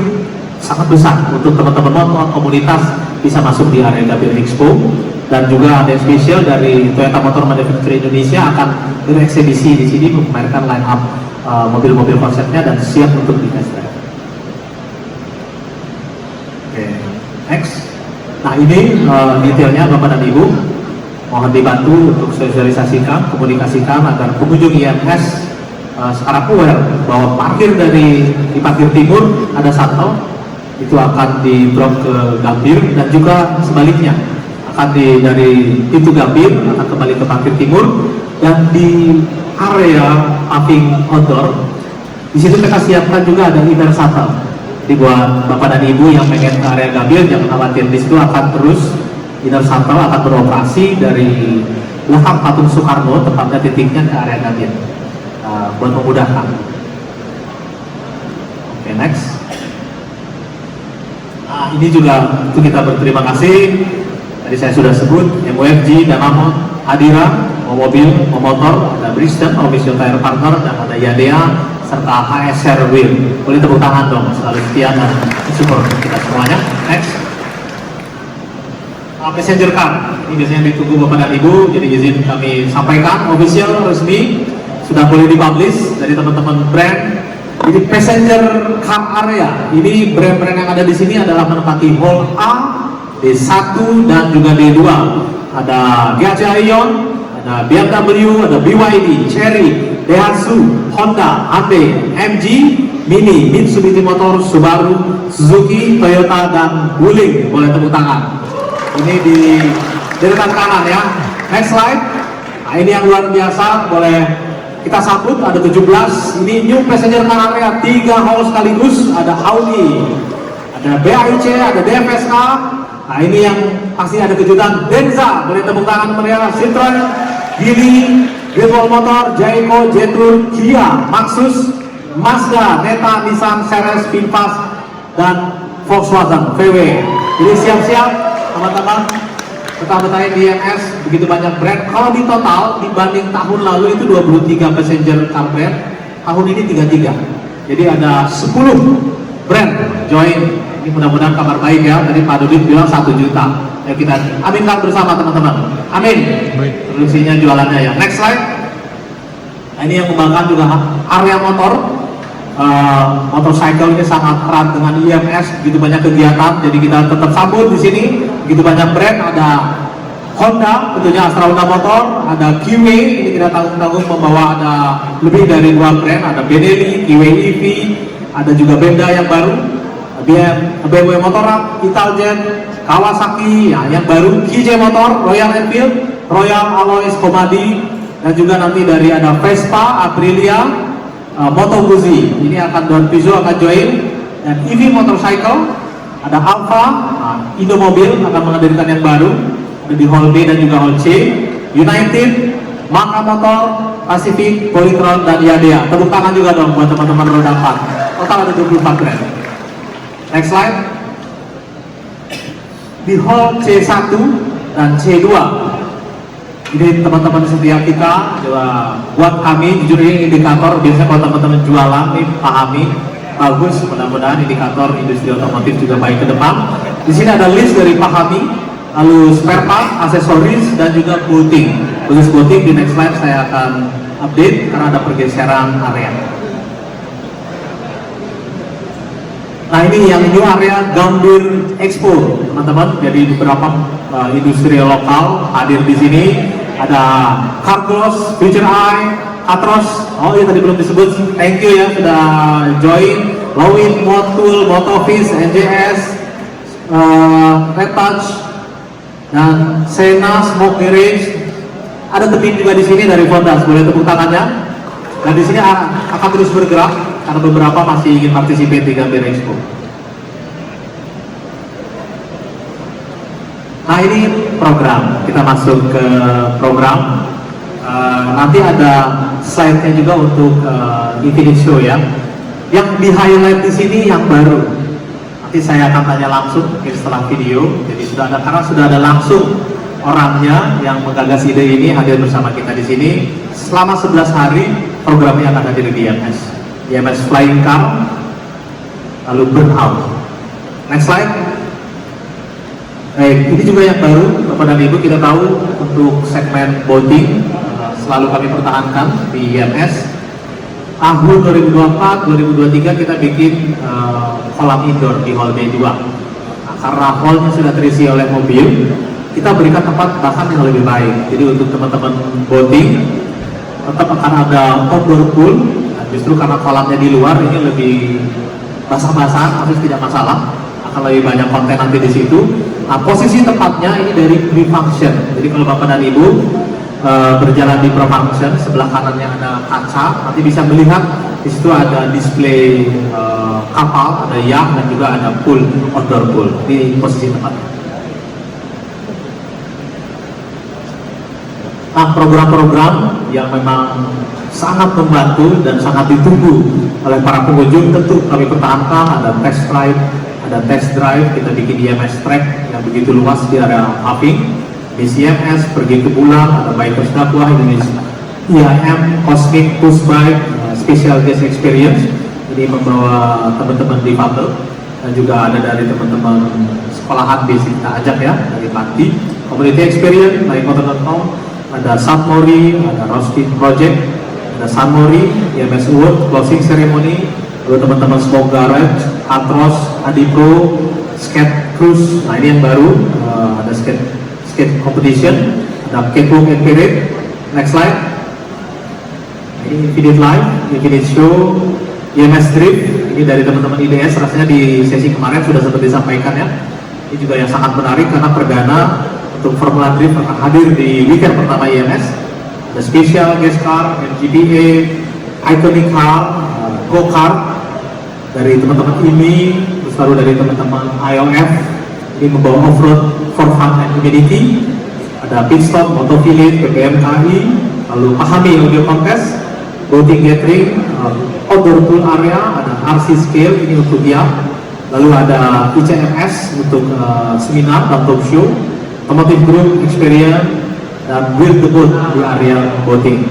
sangat besar untuk teman-teman motor komunitas bisa masuk di area Gambir Expo. Dan juga ada yang spesial dari Toyota Motor Manufacturing Indonesia akan bereksibisi di sini memamerkan line up mobil-mobil konsepnya dan siap untuk di test drive. Oke, next. Nah ini detailnya Bapak dan Ibu, mohon dibantu untuk sosialisasikan, komunikasikan agar pengunjung IMS sekarang aware bahwa parkir di parkir timur ada shuttle itu akan di drop ke Gambir, dan juga sebaliknya akan dari pintu Gambir akan kembali ke parkir timur. Dan di area paving outdoor di situ kita siapkan juga ada inner shuttle. Jadi buat Bapak dan Ibu yang pengen ke area Gambir jangan khawatir, di situ akan terus inner shuttle akan beroperasi dari belakang patung Soekarno, tepatnya titiknya ke area Gambir buat memudahkan. Oke, next. Nah, ini juga untuk kita berterima kasih. Tadi saya sudah sebut MUFG, Danamon, Adira, mobil, motor, ada Bristol, official tire partner, dan ada Yadea, serta HSR Wheel. Boleh tepuk tangan dong, selalu setia dan support kita semuanya. Next. Passenger car, ini biasanya ditunggu Bapak dan Ibu, jadi izin kami sampaikan, official, resmi, sudah boleh dipublish dari teman-teman brand. Jadi passenger car area, ini brand-brand yang ada di sini adalah menempati hall A, D1 dan juga D2. Ada Gajah Ion, ada BMW, ada BYD, Chery, Daihatsu, Honda, Hyundai, MG, Mini, Mitsubishi Motor, Subaru, Suzuki, Toyota, dan Wuling. Boleh tepuk tangan. Ini di deretan kanan ya. Next slide. Nah, ini yang luar biasa, boleh kita sambut. Ada 17. Ini new passenger car area, 3 hall sekaligus. Ada Audi, ada BAIC, ada DFSK. Nah ini yang pasti ada kejutan. Denza, boleh tepuk tangan meriah. Citroen, Geely, Great Wall Motor, Jayco, Jetour, Kia, Maxus, Mazda, Neta, Nissan, Ceres, Vinfast, dan Volkswagen VW. Jadi siap-siap teman-teman, betah-betahin di IMS, begitu banyak brand. Kalau di total dibanding tahun lalu itu 23 passenger car brand, tahun ini 33. Jadi ada 10 brand join. Ini mudah-mudahan kabar baik ya. Tadi Pak Dudit bilang 1 juta. Ya kita aminkan bersama teman-teman. Amin. Produksinya jualannya ya. Next slide. Nah, ini yang membanggakan juga area motor. Motorcycle ini sangat erat dengan IMS. Begitu banyak kegiatan. Jadi kita tetap sambut di sini. Begitu banyak brand. Ada Honda, tentunya Astra Honda Motor. Ada Kiwi. Ini kita tanggung-tanggung membawa ada lebih dari 2 brand. Ada Benelli, Kiwi EV. Ada juga Benda yang baru. BMW Motorrad, Italjet, Kawasaki, ya, yang baru KJ Motor, Royal Enfield, Royal Alloys Komadi, dan juga nanti dari ada Vespa, Aprilia, Moto Guzzi. Ini akan Don Pizzo akan join, dan EV Motorcycle, ada Alfa, Indomobil akan menghadirkan yang baru, ada di Hall B dan juga Hall C, United, Maka Motor, Pacific, Polytron, dan Yadea. Tepuk tangan juga dong buat teman-teman roda 4. Total ada 24 brand. Next slide. Di hall C1 dan C2 ini teman-teman setia kita, buat kami jujur ini indikator. Biasanya kalau teman-teman jualan nih pahami, bagus, mudah-mudahan indikator industri otomotif juga baik ke depan. Di sini ada list dari Pahami, lalu spare part, aksesoris, dan juga boating. Khusus boating di next slide saya akan update karena ada pergeseran area. Nah ini yang new area Gambir Expo, teman-teman. Jadi beberapa industri lokal hadir di sini. Ada Carglass, Future Eye, Atros. Oh iya tadi belum disebut. Thank you ya sudah join. Lowin, Motul, Motovis, NJS, Red Touch, dan Sena, Smoke Garage. Ada tim juga di sini dari Fondas. Boleh tepuk tangannya. Dan di sini akan terus bergerak karena beberapa masih ingin participate di Gambir Expo. Nah ini program, kita masuk ke program. Nanti ada slide-nya juga untuk Infinite Show ya. Yang di highlight di sini yang baru. Nanti saya akan tanya langsung setelah video. Jadi karena sudah ada langsung orangnya yang menggagas ide ini hadir bersama kita di sini. Selama 11 hari programnya akan hadir di IMS Flying Car, lalu Burnout. Next slide. Ini juga yang baru, Bapak dan Ibu, kita tahu untuk segmen boating selalu kami pertahankan di IMS. Tahun 2024-2023 kita bikin kolam indoor di Hall B2. Nah, karena hallnya sudah terisi oleh mobil, kita berikan tempat bahkan yang lebih baik. Jadi untuk teman-teman boating tetap akan ada outdoor pool. Nah, justru karena kolamnya di luar ini lebih basah-basahan, harus tidak masalah. Akan lebih banyak konten nanti di situ. Nah, posisi tempatnya ini dari pre-function. Jadi kalau Bapak dan Ibu berjalan di pre-function, sebelah kanannya ada kaca, nanti bisa melihat di situ ada display kapal, ada yacht, dan juga ada pool, outdoor pool. Ini posisi tempatnya. Nah, program-program yang memang sangat membantu dan sangat ditunggu oleh para pengunjung tentu kami pertahankan. Ada test drive, ada test drive, kita bikin IMS track yang begitu luas di area Paving. Di CMS, pergi ke bulan, ada Bikers Dakwah Indonesia, IAM, Cosmic, Push Bike, Special Guest Experience. Ini membawa teman-teman di difabel dan juga ada dari teman-teman sekolahan di sini kita ajak ya, dari Panti. Community Experience, naik motor.com, ada Submori, ada Roasting Project, ada Sunmori, IMS Award, Closing Ceremony, lalu teman-teman Smoke Garage, Atros, Adipro, Skate Cruise. Nah ini yang baru, ada skate competition, ada catwalk and parade. Next slide. Ini Infinite Live, Infinite Show, IMS Drift. Ini dari teman-teman IDS, rasanya di sesi kemarin sudah sempat disampaikan ya. Ini juga yang sangat menarik karena perdana untuk Formula Drift akan hadir di weekend pertama IMS. Ada special guest car, MGPA, iconic car, go-kart dari teman-teman IMI, terus lalu dari teman-teman IOF. Ini membawa off-road for fun and community. Ada pit stop, Motovillage, PPMKI, lalu pahami audio contest, boating gathering, outdoor pool area, ada RC scale ini untuk yacht, lalu ada ICMS untuk seminar dan talk show, automotive group experience, dan build the boat di area boating.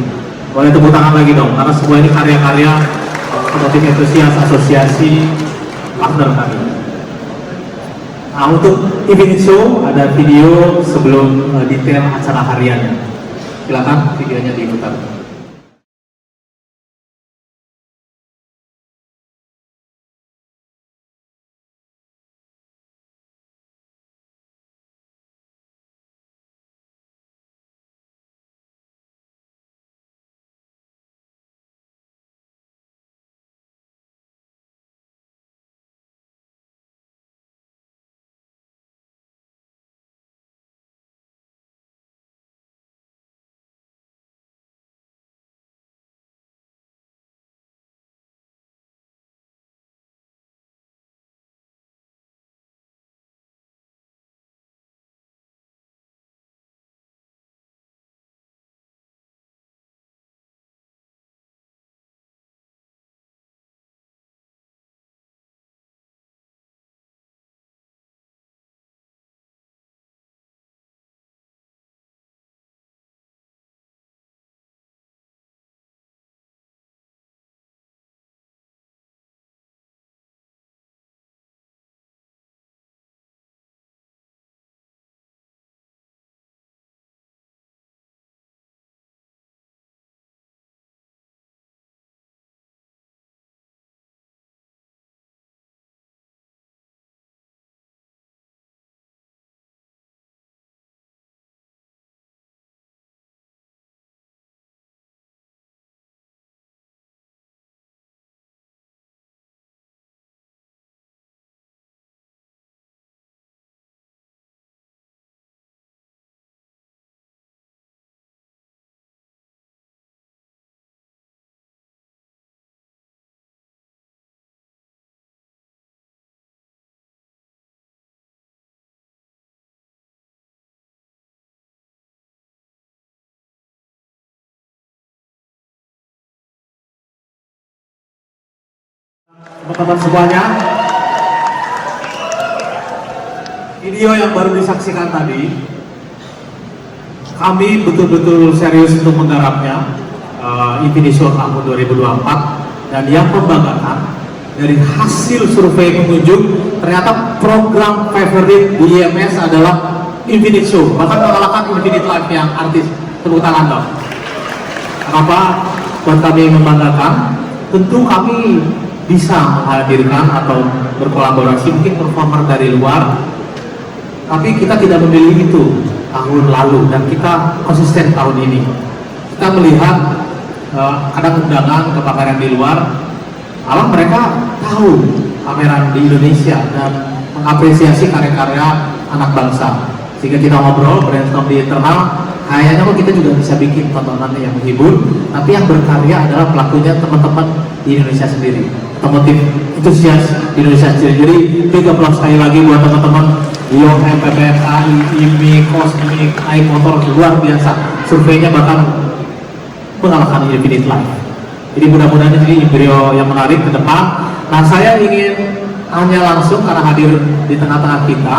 Boleh tepuk tangan lagi dong, karena semua ini karya-karya automotive enthusiast asosiasi partner kami. Nah untuk Infinite Show ada video sebelum detail acara hariannya. Silakan videonya diputar. Teman-teman semuanya, video yang baru disaksikan tadi, kami betul-betul serius untuk menggarapnya Infinity Show tahun 2024, dan yang membanggakan dari hasil survei pengunjung ternyata program favorit di IMS adalah Infinity Show, bahkan mengalahkan Infinite Life yang artis. Tepuk tangan dong. Kenapa buat kami membanggakan? Tentu kami bisa menghadirkan atau berkolaborasi mungkin performer dari luar, tapi kita tidak memilih itu tahun lalu dan kita konsisten tahun ini. Kita melihat kadang undangan ke pameran di luar, malah mereka tahu pameran di Indonesia dan mengapresiasi karya-karya anak bangsa. Sehingga kita ngobrol, brainstorm di internal, kayaknya kok kita juga bisa bikin tontonan yang menghibur, tapi yang berkarya adalah pelakunya teman-teman di Indonesia sendiri, otomotif entusias di Indonesia sendiri. Jadi big applause sekali lagi buat teman-teman Leo, MPPSI, IMI, Cosmic, iMotor, luar biasa. Surveinya bahkan mengalahkan Infinite Life. Jadi mudah-mudahan ini video yang menarik ke depan. Nah, saya ingin tanya langsung karena hadir di tengah-tengah kita.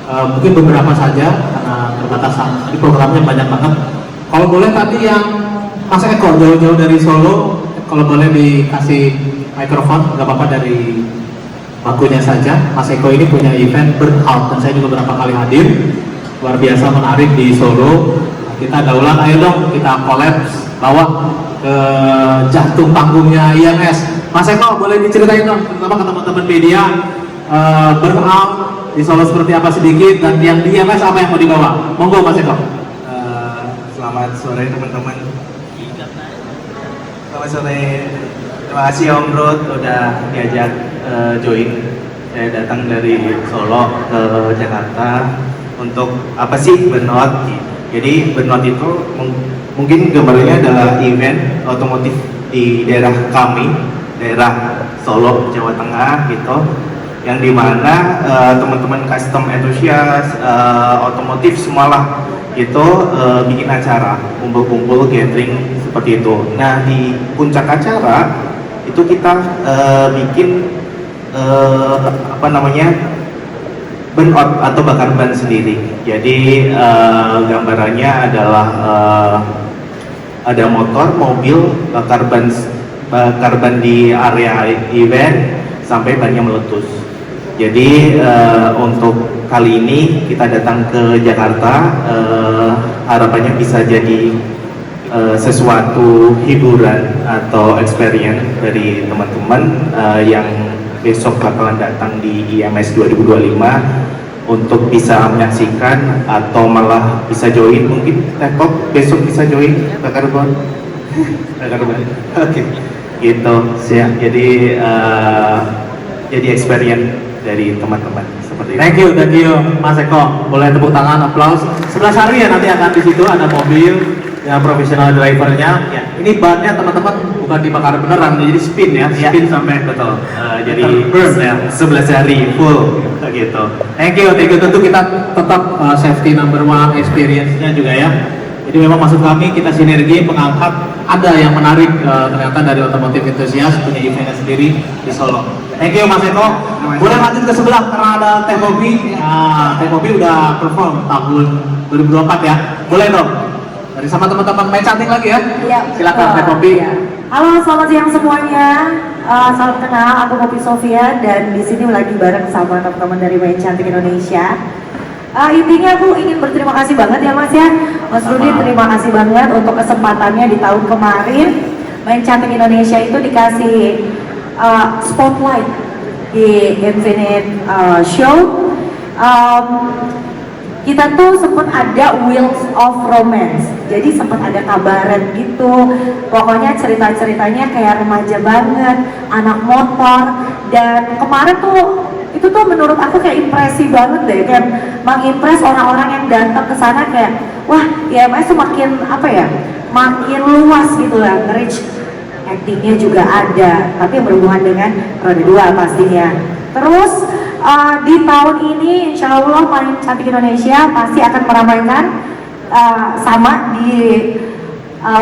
Mungkin beberapa saja karena terbatasan. Di programnya banyak banget. Kalau boleh tadi yang Mas Eko jauh-jauh dari Solo, kalau boleh dikasih mikrofon, nggak apa-apa, dari bakunya saja. Mas Eko ini punya event Burnout dan saya juga beberapa kali hadir. Luar biasa menarik di Solo. Kita daulat, ayo dong kita kolaps bawa ke jantung panggungnya IMS. Mas Eko boleh diceritain dong, terutama ke teman-teman media, Burnout di Solo seperti apa sedikit, dan yang di IMS apa yang mau dibawa? Monggo Mas Eko. Selamat sore teman-teman. Selamat sore. Terima kasih Om Rod udah diajak join. Saya datang dari Solo ke Jakarta untuk apa sih Burnout? Jadi Burnout itu mungkin gambarnya adalah event otomotif di daerah kami, daerah Solo, Jawa Tengah gitu, yang dimana teman-teman custom enthusiast, otomotif semualah itu bikin acara, kumpul-kumpul, gathering seperti itu. Nah, di puncak acara itu kita bikin apa namanya, burnout atau bakar ban sendiri. Jadi gambarannya adalah ada motor, mobil bakar ban di area event sampai bannya meletus. Jadi untuk kali ini kita datang ke Jakarta, harapannya bisa jadi sesuatu hiburan atau experience dari teman-teman yang besok bakalan datang di IMS 2025 untuk bisa menyaksikan atau malah bisa join, mungkin laptop besok bisa join bakar ban. Oke, gitu sih. Jadi experience dari teman-teman seperti itu. Thank you Mas Eko. Boleh tepuk tangan, applause. 11 hari ya nanti akan di situ ada mobil yang profesional drivernya. Ya, ini bannya teman-teman bukan dibakar beneran, jadi spin ya, spin sampai betul. Jadi burn ya. 11 hari full gitu. Thank you. Tentu kita tetap safety number one, experience-nya juga ya. Jadi memang maksud kami kita sinergi mengangkat ada yang menarik ternyata dari otomotif entusias punya eventnya sendiri di Solo. Thank you Mas Eko. Boleh lanjut ke sebelah karena ada Teh Bobby. Teh Bobby udah perform tahun 2024 ya. Boleh dong. Dari sama teman-teman main cantik lagi ya. Iya. Silakan Teh Bobby. Iya. Halo, selamat siang semuanya. Salam kenal, aku Poppy Sofia dan di sini lagi bareng sama teman-teman dari Main Cantik Indonesia. Intinya aku ingin berterima kasih banget ya Mas ya. Mas Rudi, terima kasih banget untuk kesempatannya di tahun kemarin. Main Cantik Indonesia itu dikasih spotlight di Infinite Show. Kita tuh sempat ada Wheels of Romance, jadi sempat ada kabaran gitu. Pokoknya cerita-ceritanya kayak remaja banget, anak motor. Dan kemarin tuh itu tuh menurut aku kayak impresi banget deh, kayak mengimpress orang-orang yang datang ke sana kayak wah, IMS tuh makin apa ya, makin luas gitu lah, reach. Actingnya juga ada, tapi yang berhubungan dengan roda 2 pastinya. Terus di tahun ini insya Allah Main Cantik Indonesia pasti akan meramaikan sama di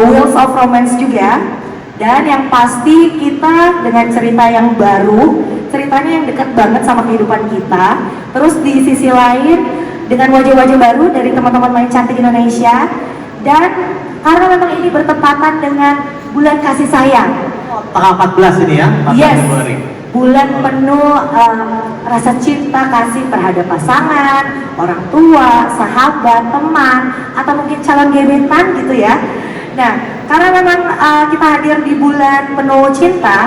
Wheels of Romance juga. Dan yang pasti kita dengan cerita yang baru, ceritanya yang dekat banget sama kehidupan kita. Terus di sisi lain dengan wajah-wajah baru dari teman-teman main cantik Indonesia. Dan karena memang ini bertepatan dengan bulan kasih sayang. Tanggal 14 ini ya, 14 Yes, Februari. bulan penuh rasa cinta kasih terhadap pasangan, orang tua, sahabat, teman, atau mungkin calon gebetan gitu ya. Nah, karena memang kita hadir di bulan penuh cinta,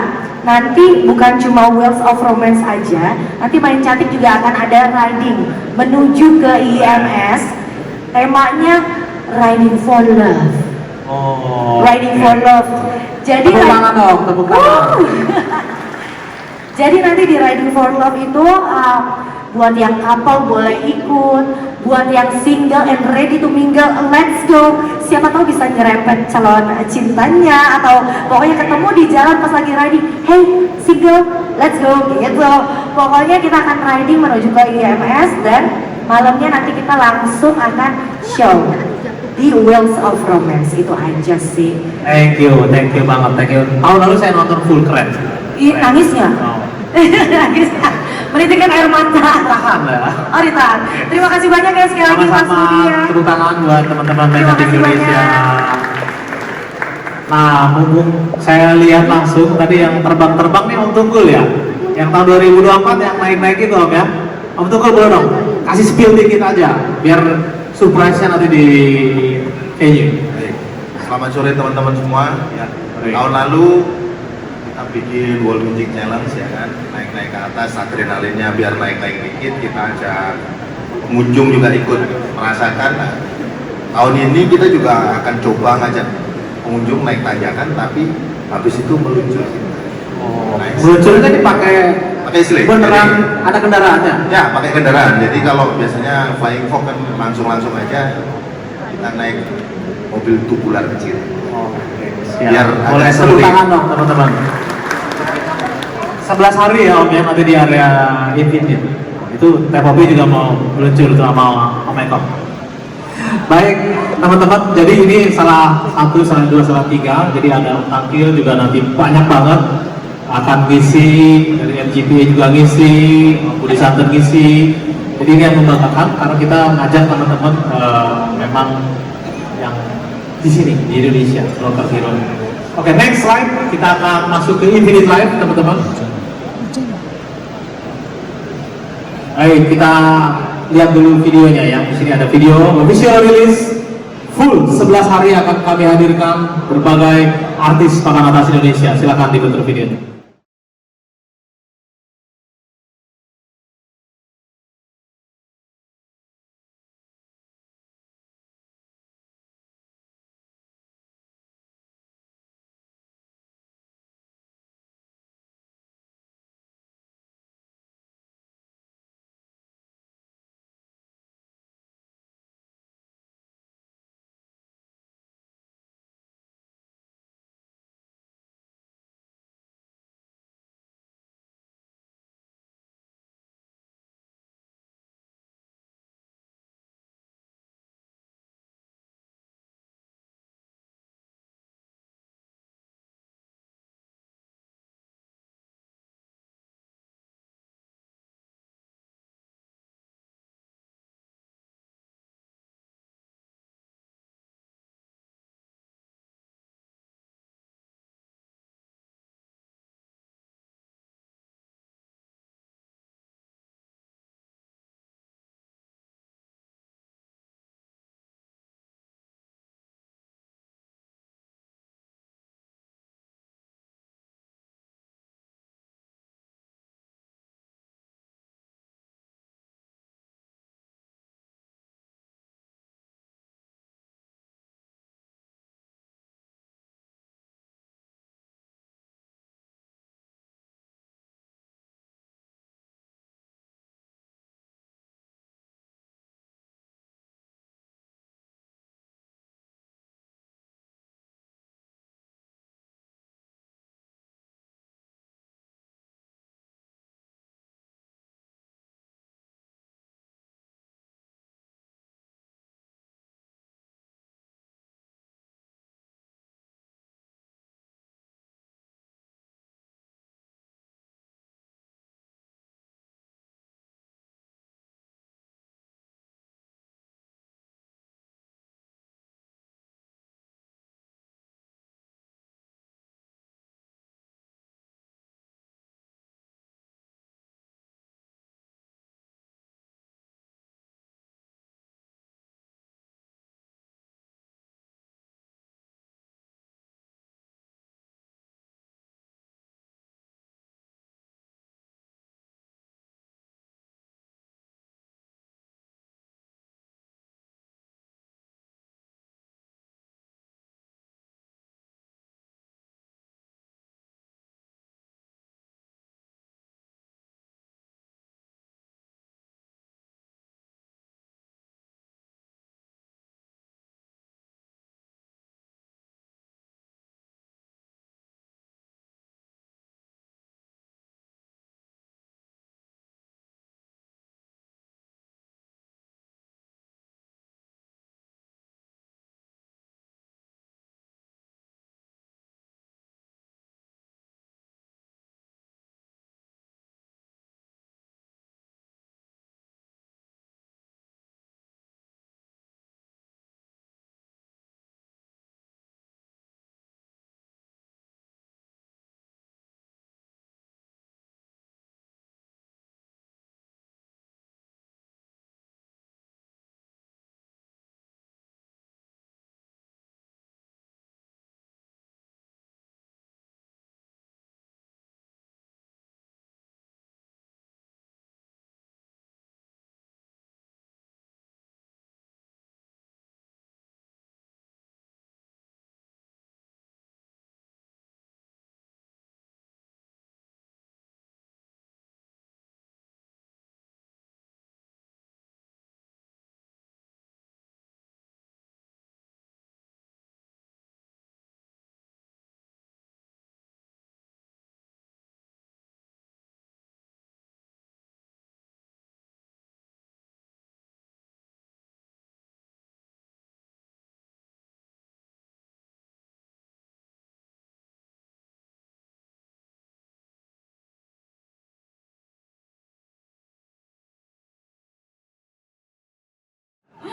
nanti bukan cuma Wheels of Romance aja, nanti main cantik juga akan ada riding menuju ke IMS. Temanya Riding for Love. Oh. Riding for Love. Jadi Tepuk tangan dong, tepuk tangan. Jadi nanti di Riding for Love itu buat yang couple boleh ikut, buat yang single and ready to mingle, let's go. Siapa tahu bisa nyerempet calon cintanya atau pokoknya ketemu di jalan pas lagi riding, hey single, let's go gitu. Pokoknya kita akan riding menuju ke IMS dan malamnya nanti kita langsung akan show di Wheels of Romance. Itu aja sih. Thank you banget, thank you. Tahun lalu saya nonton full keren. Nangisnya? Oh. Nangisnya? Menitikkan air mata. Tahan ya. Oh ditahan. Terima kasih banyak ya sekali lagi Mas Sama-sama, Budi ya. tepuk tangan buat teman-teman main Terima cantik kasih Indonesia. banyak. Nah, mumpung saya lihat langsung tadi yang terbang-terbang nih Om Tunggul ya. Yang tahun 2024 yang naik-naik itu Om ya. Om Tunggul boleh dong kasih spill dikit aja biar surprise-nya nanti di venue. Baik. Selamat sore teman-teman semua. Ya, Baik. tahun lalu kita bikin wall magic challenge ya kan, naik-naik ke atas, adrenalinnya biar naik-naik dikit, kita ajak pengunjung juga ikut merasakan. Nah, tahun ini kita juga akan coba ngajak pengunjung naik tanjakan, tapi habis itu meluncur. Oh, Nice. meluncurnya dipakai Pakai sleigh. beneran ada kendaraannya. Ya, pakai kendaraan. Jadi kalau biasanya flying fox kan langsung aja, kita naik mobil tubular kecil. Oke, Biar siap. Boleh agak tepuk seru. tangan dong teman-teman. 11 hari ya Om ya nanti di area Infinite. Itu TPP juga mau meluncur tuh sama Om Eko. Baik teman-teman, jadi ini salah 1, salah 2, salah 3. Jadi ada tampil juga nanti banyak banget akan ngisi dari MGPA juga ngisi, Budi Santen ngisi. Jadi ini yang membanggakan karena kita ngajak teman-teman memang yang di sini di Indonesia, local hero. Oke, next slide kita akan masuk ke Infinite Live teman-teman. Baik, kita lihat dulu videonya ya. Di sini ada video official release full 11 hari akan kami hadirkan berbagai artis papan atas Indonesia. Silakan diputar videonya.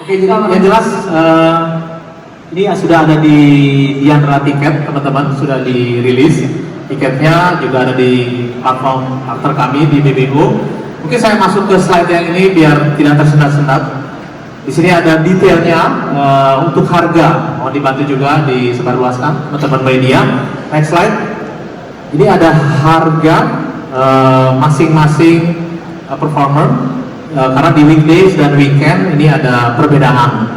Oke, jadi yang jelas ini sudah ada di Diandra Tiket, teman-teman, sudah dirilis tiketnya, juga ada di platform partner kami di BBO. Mungkin saya masuk ke slide yang ini biar tidak tersendat-sendat. Di sini ada detailnya untuk harga, mau dibantu juga disebarluaskan teman-teman media. Next slide. Ini ada harga masing-masing performer. Karena di weekdays dan weekend ini ada perbedaan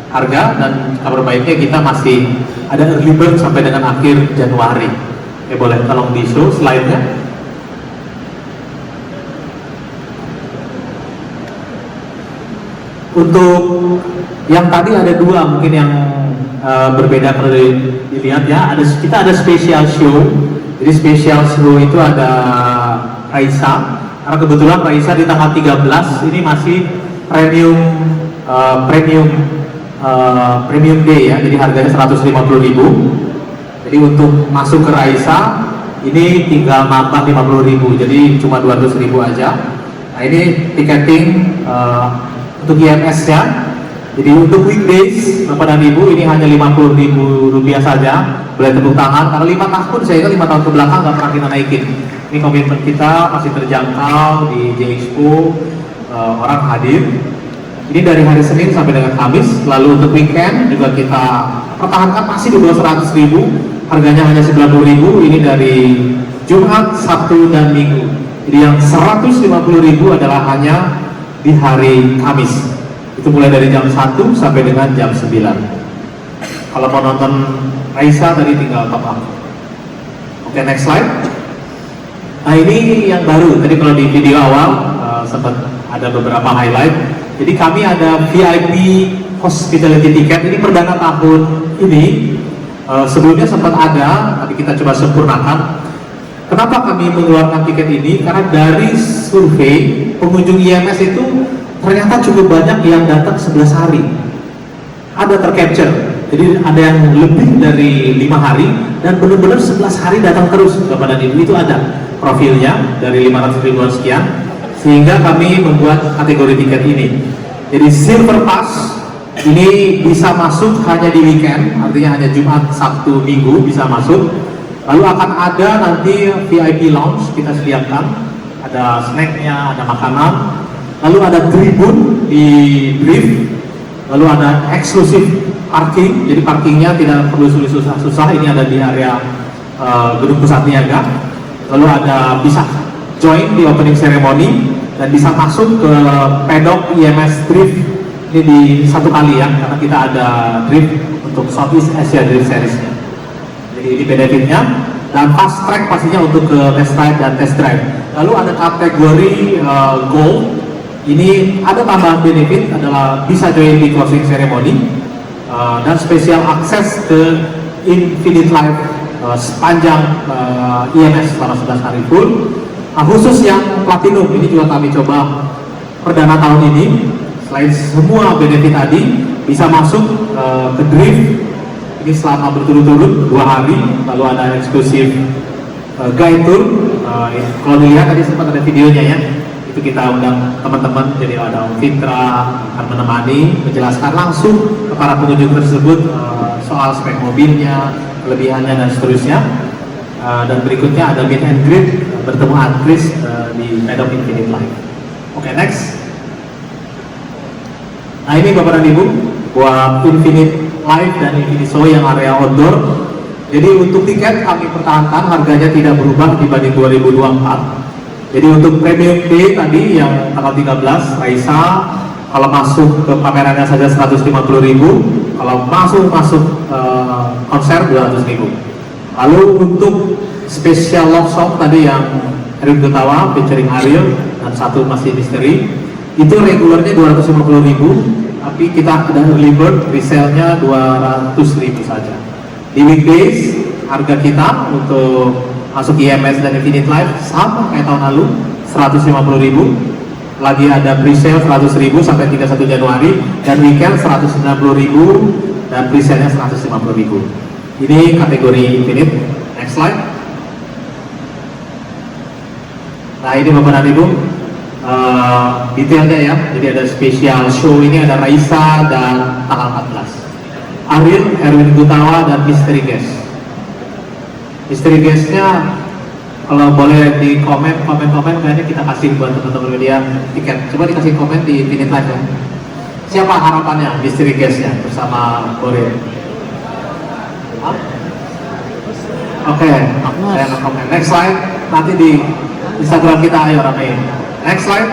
harga, dan kabar baiknya kita masih ada early bird sampai dengan akhir Januari. Oke, boleh tolong di show slide-nya. Untuk yang tadi ada dua mungkin yang berbeda kalau dilihat ya. Kita ada special show. Jadi special show itu ada Raisa. Karena kebetulan Raisa di tanggal 13 ini masih premium day ya, jadi harganya 150.000. Jadi untuk masuk ke Raisa ini tinggal nambah 50.000, jadi cuma 200.000 aja. Nah ini tiketing untuk IMS nya. Jadi untuk weekdays Bapak dan Ibu ini hanya 50.000 rupiah saja. Boleh tepuk tangan karena 5 tahun, saya ingat 5 tahun ke belakang nggak pernah kita naikin. Ini komitmen kita masih terjangkau di J-Expo, orang hadir. Ini dari hari Senin sampai dengan Kamis. Lalu untuk weekend juga kita pertahankan masih di bawah 100.000, harganya hanya 90.000. Ini dari Jumat, Sabtu dan Minggu. Jadi yang 150.000 adalah hanya di hari Kamis. Itu mulai dari jam 1 sampai dengan jam 9. Kalau mau nonton Raisa tadi tinggal top up. Oke, next slide. Nah ini yang baru, tadi kalau di video awal sempat ada beberapa highlight. Jadi kami ada VIP hospitality ticket, ini perdana tahun ini. Sebelumnya sempat ada, tapi kita coba sempurnakan. Kenapa kami mengeluarkan tiket ini? Karena dari survei pengunjung IMS itu ternyata cukup banyak yang datang 11 hari. Ada tercapture. Jadi ada yang lebih dari 5 hari dan benar-benar 11 hari datang terus kepada Ibu. Itu ada profilnya dari 500 ribuan sekian, sehingga kami membuat kategori tiket ini. Jadi Silver Pass ini bisa masuk hanya di weekend, artinya hanya Jumat, Sabtu, Minggu bisa masuk. Lalu akan ada nanti VIP lounge kita sediakan, ada snacknya, ada makanan. Lalu ada tribun di Drift, lalu ada eksklusif parking, jadi parkingnya tidak perlu susah-susah, ini ada di area gedung pusat niaga. Lalu ada bisa join di opening ceremony dan bisa masuk ke pedok IMS Drift ini di satu kali ya, karena kita ada drift untuk Southeast Asia Drift Series-nya. Jadi ini benefitnya, dan fast track pastinya untuk ke test ride dan test drive. Lalu ada kategori gold. Ini ada tambahan benefit adalah bisa join di closing ceremony dan spesial akses ke Infinite Life sepanjang IMS selama 11 hari full. Nah, khusus yang platinum ini juga kami coba perdana tahun ini. Selain semua benefit tadi, bisa masuk ke drift ini selama berturut-turut 2 hari. Lalu ada eksklusif guide tour. Kalau dilihat tadi sempat ada videonya ya. Itu kita undang teman-teman, jadi ada Om Fitra akan menemani menjelaskan langsung ke para pengunjung tersebut soal spek mobilnya, kelebihannya dan seterusnya. Dan berikutnya ada meet and greet, bertemu aktris di pedok Infinite Life. Oke, next. Nah ini Bapak dan Ibu buat Infinite Life dan Infinite Show yang area outdoor. Jadi untuk tiket kami pertahankan, harganya tidak berubah dibanding 2024. Jadi untuk premium day tadi yang tanggal 13 Raisa, kalau masuk ke pamerannya saja 150.000, kalau masuk konser 200.000. Lalu untuk special love song tadi yang Erin Gutawa featuring Ariel dan satu masih misteri, itu regulernya 250.000, tapi kita ada early bird resale-nya 200.000 saja. Di weekdays harga kita untuk masuk IMS dan Infinite Life sama kayak tahun lalu 150.000. Lagi ada pre-sale 100.000 sampai 31 Januari, dan weekend 190.000 dan pre-sale-nya 150.000. Ini kategori Infinite. Next slide. Nah ini Bapak dan Ibu detailnya ya. Jadi ada spesial show ini, ada Raisa dan tanggal 14. Ariel, Erwin Gutawa, dan Mystery Guest. Mystery Guestnya kalau boleh di komen kayaknya kita kasih buat teman-teman media tiket. Coba dikasih komen di Infinite Live ya. Siapa harapannya Mystery Guestnya bersama Boril? Oke, saya nggak komen. Next slide, nanti di Instagram kita ayo ramein. Next slide.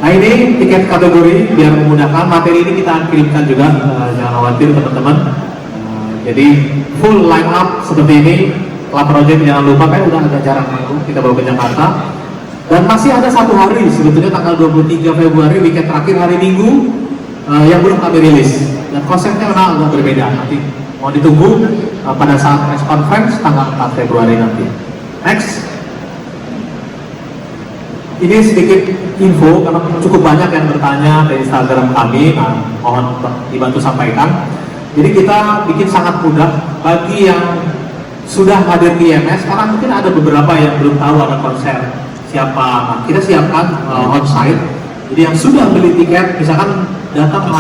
Nah ini tiket kategori biar memudahkan. Materi ini kita kirimkan juga, jangan khawatir teman-teman. Jadi full line up seperti ini. Club Project jangan lupa, kan udah agak jarang manggung, kita bawa ke Jakarta. Dan masih ada satu hari, sebetulnya tanggal 23 Februari, weekend terakhir hari Minggu, yang belum kami rilis. Dan konsepnya memang agak berbeda. Nanti mau ditunggu pada saat press conference tanggal 4 Februari nanti. Next. Ini sedikit info karena cukup banyak yang bertanya dari Instagram kami, mohon dibantu sampaikan. Jadi kita bikin sangat mudah bagi yang sudah hadir di IMS, karena mungkin ada beberapa yang belum tahu ada konser siapa. Nah, kita siapkan onsite. Jadi yang sudah beli tiket, misalkan datang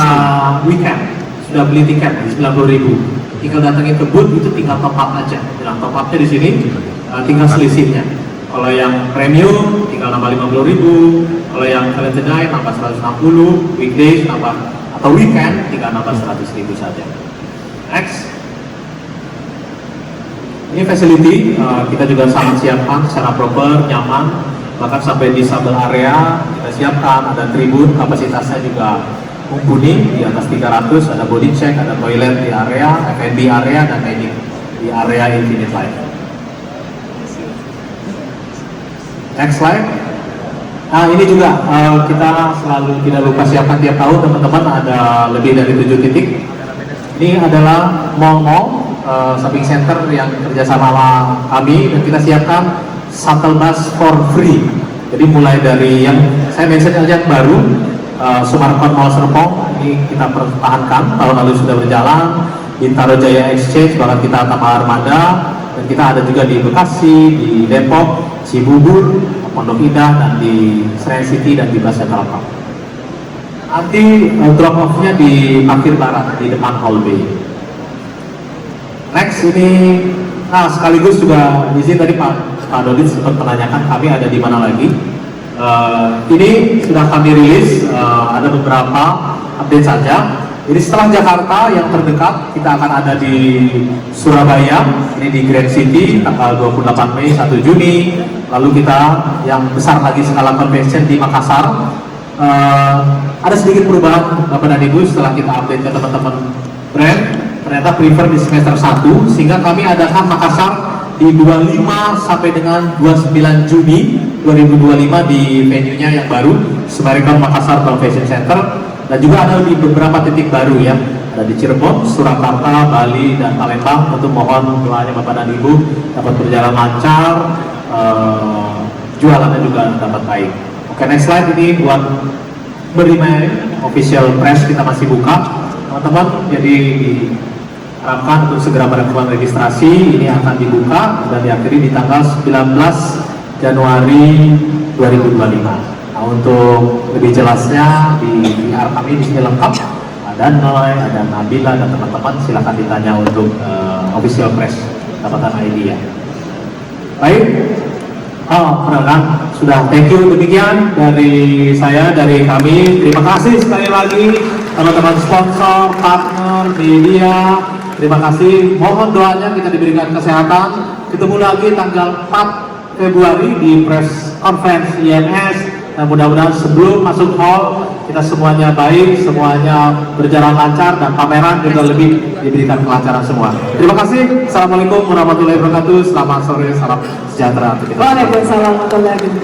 weekend, sudah beli tiket 90.000, tinggal datangin ke booth, itu tinggal top up aja. Bilang top upnya di sini, tinggal selisihnya. Kalau yang premium tinggal nambah 50.000, kalau yang Valentine nambah 160, weekdays nambah, atau weekend tinggal nambah 100.000 saja. Next. Ini facility kita juga sangat siapkan secara proper, nyaman, bahkan sampai di disable area kita siapkan, ada tribun, kapasitasnya juga mumpuni, di atas 300, ada body check, ada toilet di area, F&B area, dan dining di area Infinite Life. Next slide. Nah ini juga kita selalu tidak lupa siapkan tiap tahun teman-teman, ada lebih dari 7 titik. Ini adalah mall-mall, shopping center yang kerjasama sama kami, dan kita siapkan shuttle bus for free. Jadi mulai dari yang saya mention aja yang baru, Sumarkon Mall Serpong, ini kita pertahankan, tahun lalu sudah berjalan. Bintaro Jaya Exchange, bahkan kita tambah armada, dan kita ada juga di Bekasi, di Depok, Cibubur, Pondok Indah, dan di Senayan City, dan di Plaza Telkom. Nanti drop off-nya di parkir barat, di depan Hall B. Next ini, nah sekaligus juga di sini tadi Pak Dodit sempat menanyakan kami ada di mana lagi. Ini sudah kami rilis, ada beberapa update saja. Jadi setelah Jakarta yang terdekat, kita akan ada di Surabaya, ini di Grand City, tanggal 28 Mei, 1 Juni. Lalu kita yang besar lagi skala convention di Makassar. Ada sedikit perubahan Bapak dan Ibu setelah kita update ke teman-teman brand. Ternyata prefer di semester 1, sehingga kami adakan Makassar di 25 sampai dengan 29 Juni 2025 di venue-nya yang baru, Sumarekon Makassar Convention Center. Dan juga ada di beberapa titik baru ya, ada di Cirebon, Surakarta, Bali, dan Palembang. Tentu mohon doanya Bapak dan Ibu dapat berjalan lancar, jualannya juga dapat baik. Oke, next slide. Ini buat Berima official press kita masih buka, teman-teman. Jadi diharapkan untuk segera melakukan registrasi. Ini akan dibuka dan diakhiri di tanggal 19 Januari 2025. Nah, untuk lebih jelasnya di PR kami di sini lengkap, ada Noy, ada Nabila, dan teman-teman silakan ditanya untuk official press, dapatkan ID ya. Baik, perkenalkan sudah, thank you, demikian dari saya, dari kami. Terima kasih sekali lagi teman-teman sponsor, partner, media. Terima kasih, mohon doanya kita diberikan kesehatan. Ketemu lagi tanggal 4 Februari di press conference IMS. Nah, mudah-mudahan sebelum masuk hall kita semuanya baik, semuanya berjalan lancar, dan pameran juga lebih diberikan kelancaran semua. Terima kasih. Assalamualaikum warahmatullahi wabarakatuh. Selamat sore, salam sejahtera untuk kita. Waalaikumsalam warahmatullahi wabarakatuh.